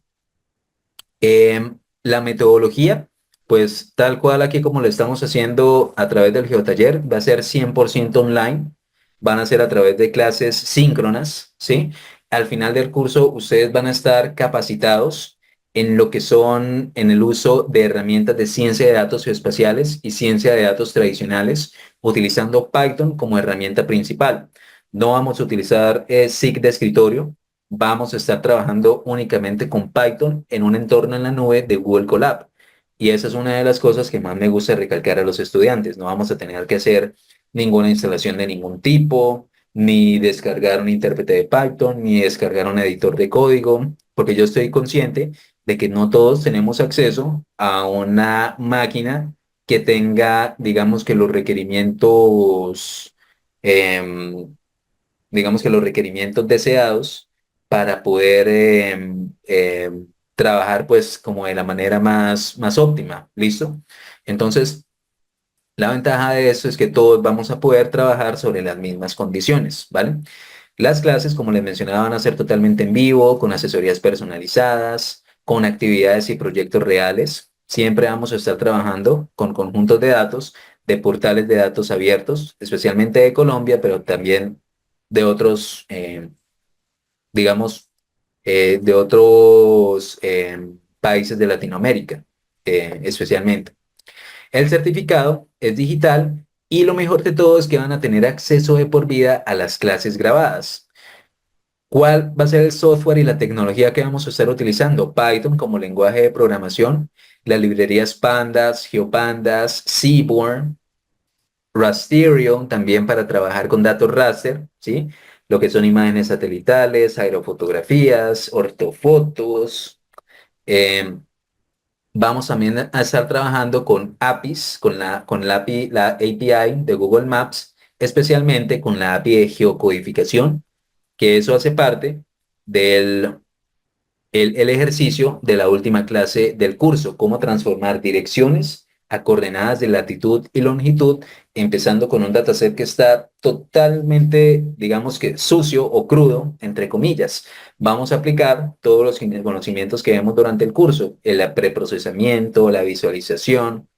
la metodología, pues tal cual aquí como lo estamos haciendo a través del GeoTaller, va a ser 100% online, van a ser a través de clases síncronas, ¿sí? Al final del curso ustedes van a estar capacitados en lo que son en el uso de herramientas de ciencia de datos geoespaciales y ciencia de datos tradicionales, utilizando Python como herramienta principal. No vamos a utilizar SIG de escritorio, vamos a estar trabajando únicamente con Python en un entorno en la nube de Google Colab. Y esa es una de las cosas que más me gusta recalcar a los estudiantes. No vamos a tener que hacer ninguna instalación de ningún tipo, ni descargar un intérprete de Python, ni descargar un editor de código, porque yo estoy consciente de que no todos tenemos acceso a una máquina que tenga, digamos que los requerimientos, em, digamos que los requerimientos deseados para poder trabajar pues como de la manera más óptima, ¿listo? Entonces, la ventaja de esto es que todos vamos a poder trabajar sobre las mismas condiciones, ¿vale? Las clases, como les mencionaba, van a ser totalmente en vivo, con asesorías personalizadas, con actividades y proyectos reales. Siempre vamos a estar trabajando con conjuntos de datos de portales de datos abiertos, especialmente de Colombia, pero también de otros, digamos, de otros países de Latinoamérica, especialmente. El certificado es digital y lo mejor de todo es que van a tener acceso de por vida a las clases grabadas. ¿Cuál va a ser el software y la tecnología que vamos a estar utilizando? Python como lenguaje de programación, las librerías Pandas, GeoPandas, Seaborn, Rasterio, también para trabajar con datos raster, ¿sí? Lo que son imágenes satelitales, aerofotografías, ortofotos. eh, Vamos también a estar trabajando con APIs, la API de Google Maps, especialmente con la API de geocodificación, que eso hace parte del el ejercicio de la última clase del curso, cómo transformar direcciones a coordenadas de latitud y longitud, empezando con un dataset que está totalmente, digamos que sucio o crudo, entre comillas. Vamos a aplicar todos los conocimientos que vemos durante el curso, el preprocesamiento, la visualización,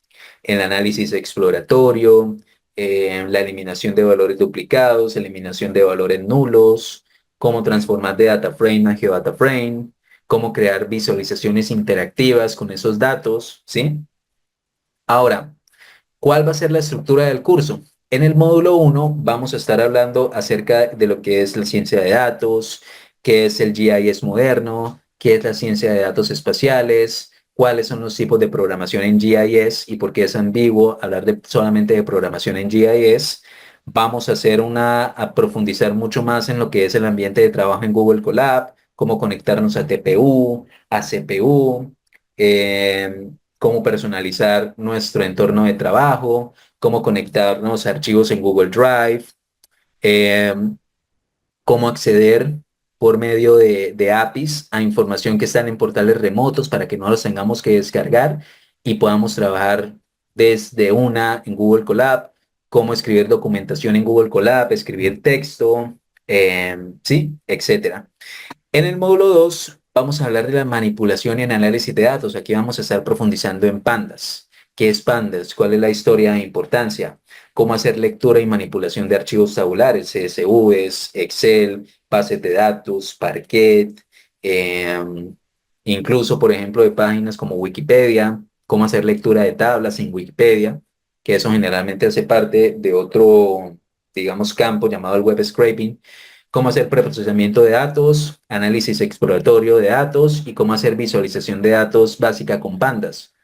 el análisis exploratorio, la eliminación de valores duplicados, eliminación de valores nulos, cómo transformar de data frame a geodata frame, cómo crear visualizaciones interactivas con esos datos, ¿sí? Ahora, ¿cuál va a ser la estructura del curso? En el módulo uno vamos a estar hablando acerca de lo que es la ciencia de datos, qué es el GIS moderno, qué es la ciencia de datos espaciales, cuáles son los tipos de programación en GIS y por qué es ambiguo hablar solamente de programación en GIS. Vamos a a profundizar mucho más en lo que es el ambiente de trabajo en Google Colab, cómo conectarnos a TPU, a CPU, cómo personalizar nuestro entorno de trabajo, cómo conectarnos a archivos en Google Drive, eh, cómo acceder por medio de APIs a información que están en portales remotos para que no los tengamos que descargar y podamos trabajar desde una en Google Colab, cómo escribir documentación en Google Colab, escribir texto, sí, etcétera. En el módulo 2 vamos a hablar de la manipulación y el análisis de datos. Aquí vamos a estar profundizando en pandas. ¿Qué es Pandas? ¿Cuál es la historia e importancia? ¿Cómo hacer lectura y manipulación de archivos tabulares, CSVs, Excel, bases de datos, Parquet, em, incluso, por ejemplo, de páginas como Wikipedia, cómo hacer lectura de tablas en Wikipedia, que eso generalmente hace parte de otro, digamos, campo llamado el web scraping, cómo hacer preprocesamiento de datos, análisis exploratorio de datos y cómo hacer visualización de datos básica con Pandas.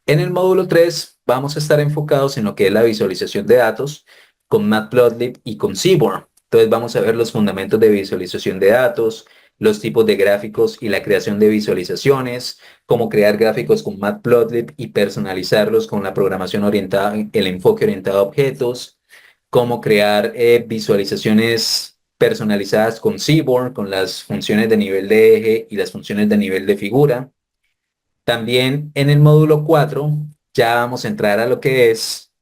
En el módulo 3 vamos a estar enfocados en lo que es la visualización de datos con Matplotlib y con Seaborn. Entonces vamos a ver los fundamentos de visualización de datos, los tipos de gráficos y la creación de visualizaciones, cómo crear gráficos con Matplotlib y personalizarlos con la programación orientada, el enfoque orientado a objetos, cómo crear visualizaciones personalizadas con Seaborn, con las funciones de nivel de eje y las funciones de nivel de figura. También en el módulo 4 ya vamos a entrar a lo que es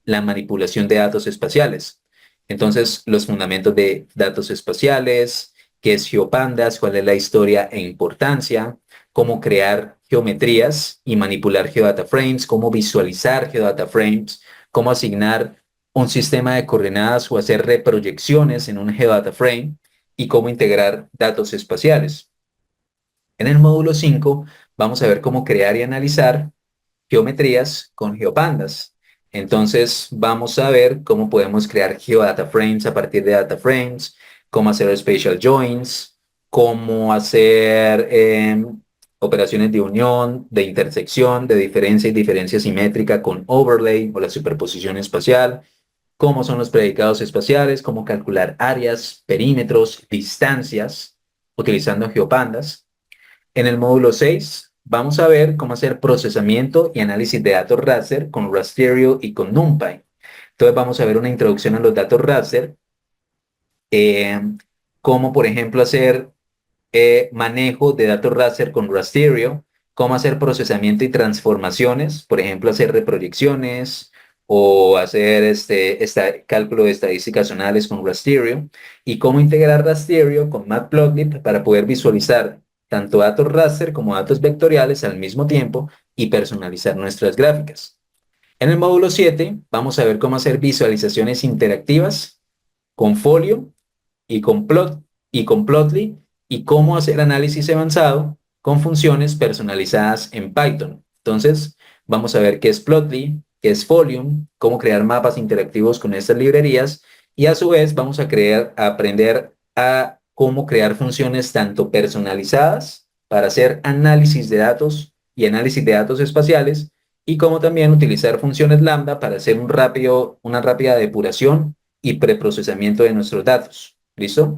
la manipulación de datos espaciales. Entonces, los fundamentos de datos espaciales, qué es GeoPandas, cuál es la historia e importancia, cómo crear geometrías y manipular geodata frames, cómo visualizar geodata frames, cómo asignar un sistema de coordenadas o hacer reproyecciones en un geodata frame y cómo integrar datos espaciales. En el módulo 5 vamos a ver cómo crear y analizar geometrías con GeoPandas. Entonces vamos a ver cómo podemos crear GeoData Frames a partir de data frames, cómo hacer spatial joins, cómo hacer operaciones de unión, de intersección, de diferencia y diferencia simétrica con overlay o la superposición espacial, cómo son los predicados espaciales, cómo calcular áreas, perímetros, distancias utilizando GeoPandas. En el módulo 6 vamos a ver cómo hacer procesamiento y análisis de datos raster con Rasterio y con NumPy. Entonces vamos a ver una introducción a los datos raster, eh, cómo por ejemplo hacer manejo de datos raster con Rasterio, cómo hacer procesamiento y transformaciones, por ejemplo hacer reproyecciones o hacer cálculo de estadísticas zonales con Rasterio y cómo integrar Rasterio con Matplotlib para poder visualizar tanto datos raster como datos vectoriales al mismo tiempo y personalizar nuestras gráficas. En el módulo 7 vamos a ver cómo hacer visualizaciones interactivas con Folio y con Plotly y cómo hacer análisis avanzado con funciones personalizadas en Python. Entonces, vamos a ver qué es Plotly, qué es Folium, cómo crear mapas interactivos con estas librerías y a su vez vamos a aprender a cómo crear funciones tanto personalizadas para hacer análisis de datos y análisis de datos espaciales y cómo también utilizar funciones lambda para hacer una rápida depuración y preprocesamiento de nuestros datos. ¿Listo?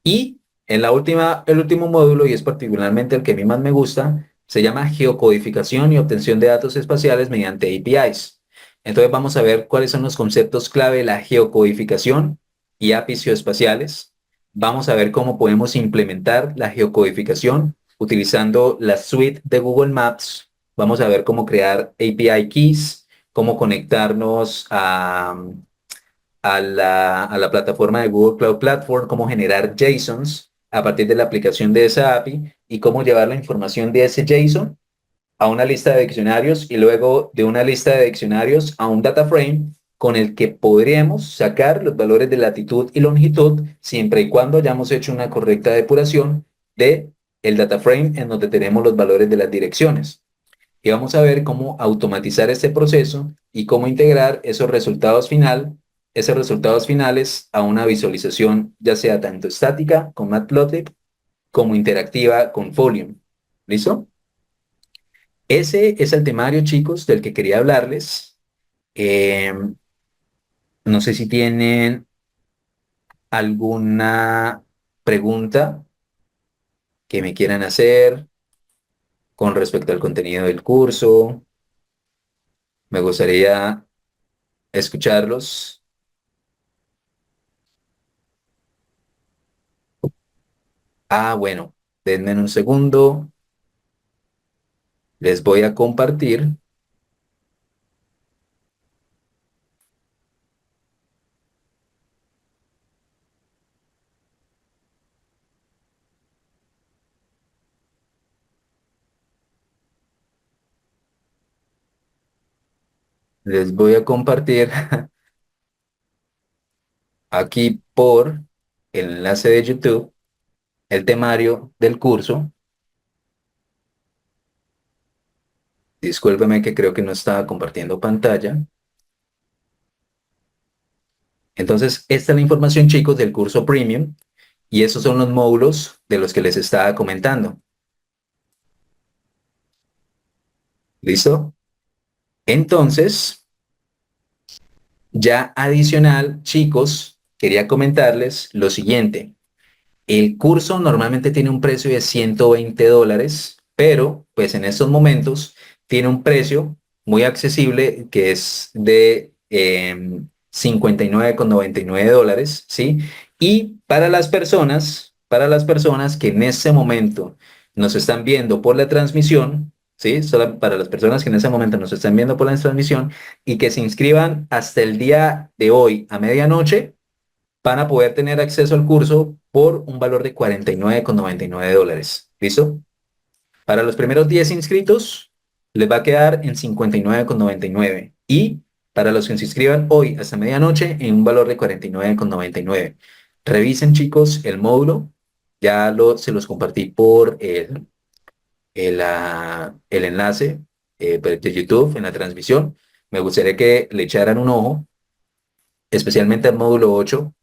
Y el último módulo, y es particularmente el que a mí más me gusta, se llama geocodificación y obtención de datos espaciales mediante APIs. Entonces vamos a ver cuáles son los conceptos clave de la geocodificación y APIs geoespaciales. Vamos a ver cómo podemos implementar la geocodificación utilizando la suite de Google Maps. Vamos a ver cómo crear API keys, cómo conectarnos a la plataforma de Google Cloud Platform, cómo generar JSONs a partir de la aplicación de esa API y cómo llevar la información de ese JSON a una lista de diccionarios y luego de una lista de diccionarios a un data frame con el que podríamos sacar los valores de latitud y longitud siempre y cuando hayamos hecho una correcta depuración de el data frame en donde tenemos los valores de las direcciones. Y vamos a ver cómo automatizar este proceso y cómo integrar esos resultados finales a una visualización, ya sea tanto estática con Matplotlib como interactiva con Folium. ¿Listo? Ese es el temario, chicos, del que quería hablarles. Eh, no sé si tienen alguna pregunta que me quieran hacer con respecto al contenido del curso. Me gustaría escucharlos. Ah, bueno, denme un segundo. Les voy a compartir. Les voy a compartir aquí por el enlace de YouTube el temario del curso. Discúlpeme que creo que no estaba compartiendo pantalla. Entonces, esta es la información, chicos, del curso Premium y esos son los módulos de los que les estaba comentando. ¿Listo? Entonces, ya adicional, chicos, quería comentarles lo siguiente. El curso normalmente tiene un precio de $120, pero pues en estos momentos tiene un precio muy accesible que es de 59,99 dólares, ¿sí? Y para las personas que en este momento nos están viendo por la transmisión, ¿sí? Solo para las personas que en ese momento nos están viendo por la transmisión y que se inscriban hasta el día de hoy a medianoche, van a poder tener acceso al curso por un valor de 49,99 dólares. ¿Listo? Para los primeros 10 inscritos, les va a quedar en 59,99. Y para los que se inscriban hoy hasta medianoche, en un valor de 49,99. Revisen, chicos, el módulo. Se los compartí por el enlace de YouTube en la transmisión. Me gustaría que le echaran un ojo, especialmente al módulo 8.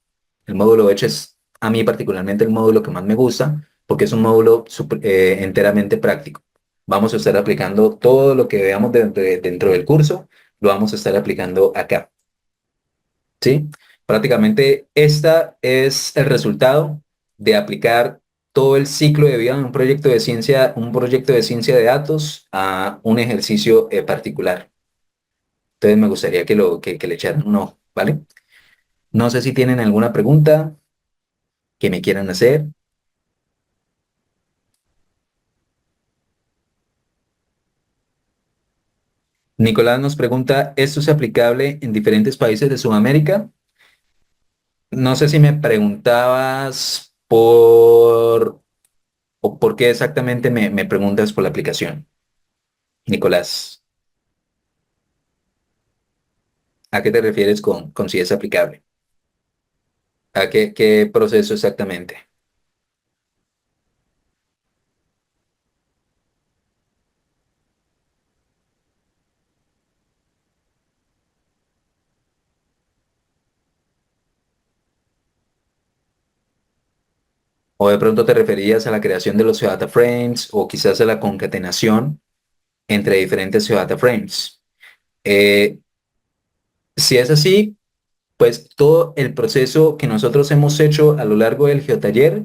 El módulo 8 es a mí particularmente el módulo que más me gusta porque es un módulo enteramente práctico. Vamos a estar aplicando todo lo que veamos dentro del curso, lo vamos a estar aplicando acá, ¿sí? Prácticamente esta es el resultado de aplicar todo el ciclo de vida de un proyecto de ciencia de datos a un ejercicio particular. Entonces me gustaría que le echaran un ojo, ¿vale? No sé si tienen alguna pregunta que me quieran hacer. Nicolás nos pregunta, ¿esto es aplicable en diferentes países de Sudamérica? No sé si me preguntabas o por qué exactamente me preguntas por la aplicación. Nicolás, ¿a qué te refieres con si es aplicable? ¿A qué proceso exactamente? ¿O de pronto te referías a la creación de los data frames o quizás a la concatenación entre diferentes data frames? Eh, si es así, pues todo el proceso que nosotros hemos hecho a lo largo del geotaller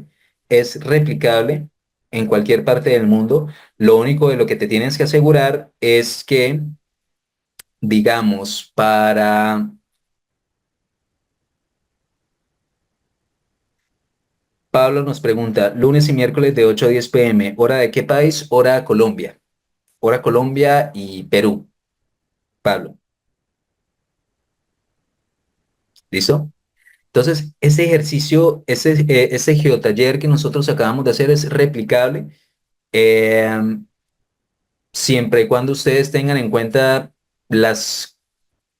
es replicable en cualquier parte del mundo. Lo único de lo que te tienes que asegurar es que, digamos, Pablo nos pregunta, lunes y miércoles de 8 a 10 p.m., ¿hora de qué país? Hora Colombia. Hora Colombia y Perú. Pablo, ¿listo? Entonces, ese ejercicio, ese geotaller que nosotros acabamos de hacer es replicable. Eh, Siempre y cuando ustedes tengan en cuenta las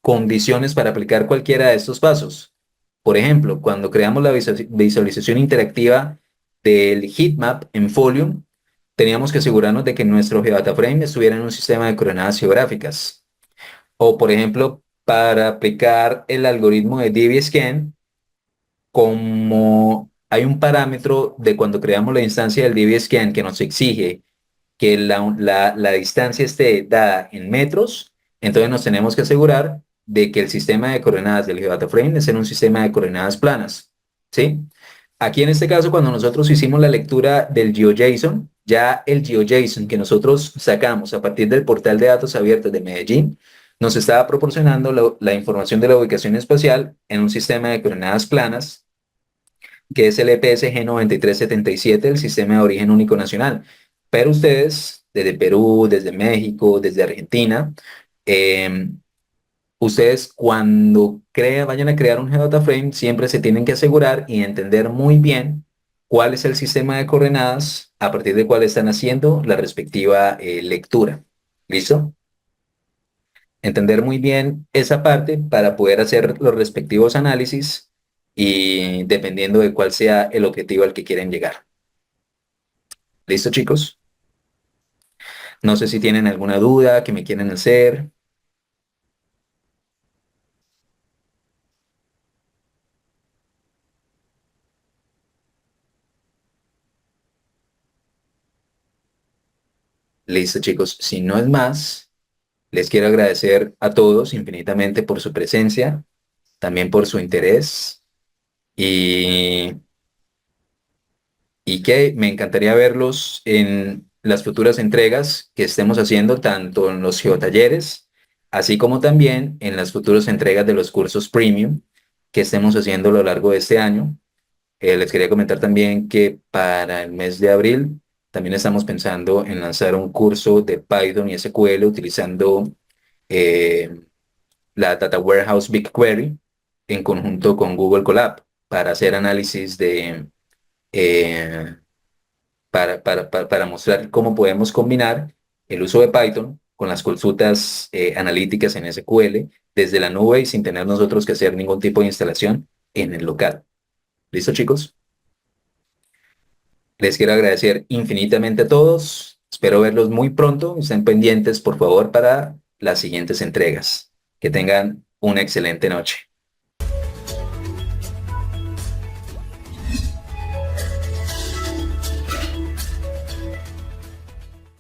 condiciones para aplicar cualquiera de estos pasos. Por ejemplo, cuando creamos la visualización interactiva del heatmap en Folium, teníamos que asegurarnos de que nuestro GeoDataFrame estuviera en un sistema de coordenadas geográficas. O, por ejemplo, para aplicar el algoritmo de DBSCAN, como hay un parámetro de cuando creamos la instancia del DBSCAN que nos exige que la distancia esté dada en metros, entonces nos tenemos que asegurar de que el sistema de coordenadas del GeoDataFrame es en un sistema de coordenadas planas, ¿sí? Aquí en este caso, cuando nosotros hicimos la lectura del GeoJSON, ya el GeoJSON que nosotros sacamos a partir del portal de datos abiertos de Medellín, nos estaba proporcionando la información de la ubicación espacial en un sistema de coordenadas planas, que es el EPSG 9377, el Sistema de Origen Único Nacional. Pero ustedes, desde Perú, desde México, desde Argentina, eh, ustedes cuando vayan a crear un GeoDataFrame, siempre se tienen que asegurar y entender muy bien cuál es el sistema de coordenadas a partir del cual están haciendo la respectiva lectura. ¿Listo? entender muy bien esa parte para poder hacer los respectivos análisis y dependiendo de cuál sea el objetivo al que quieren llegar. ¿Listo, chicos? No sé si tienen alguna duda que me quieren hacer. Listo, chicos. Si no es más, les quiero agradecer a todos infinitamente por su presencia, también por su interés y, y que me encantaría verlos en las futuras entregas que estemos haciendo, tanto en los geotalleres, así como también en las futuras entregas de los cursos premium que estemos haciendo a lo largo de este año. Les quería comentar también que para el mes de abril también estamos pensando en lanzar un curso de Python y SQL utilizando eh, la Data Warehouse BigQuery en conjunto con Google Colab para hacer análisis eh, para mostrar cómo podemos combinar el uso de Python con las consultas analíticas en SQL desde la nube y sin tener nosotros que hacer ningún tipo de instalación en el local. ¿Listo, chicos? Les quiero agradecer infinitamente a todos. Espero verlos muy pronto. Estén pendientes, por favor, para las siguientes entregas. Que tengan una excelente noche.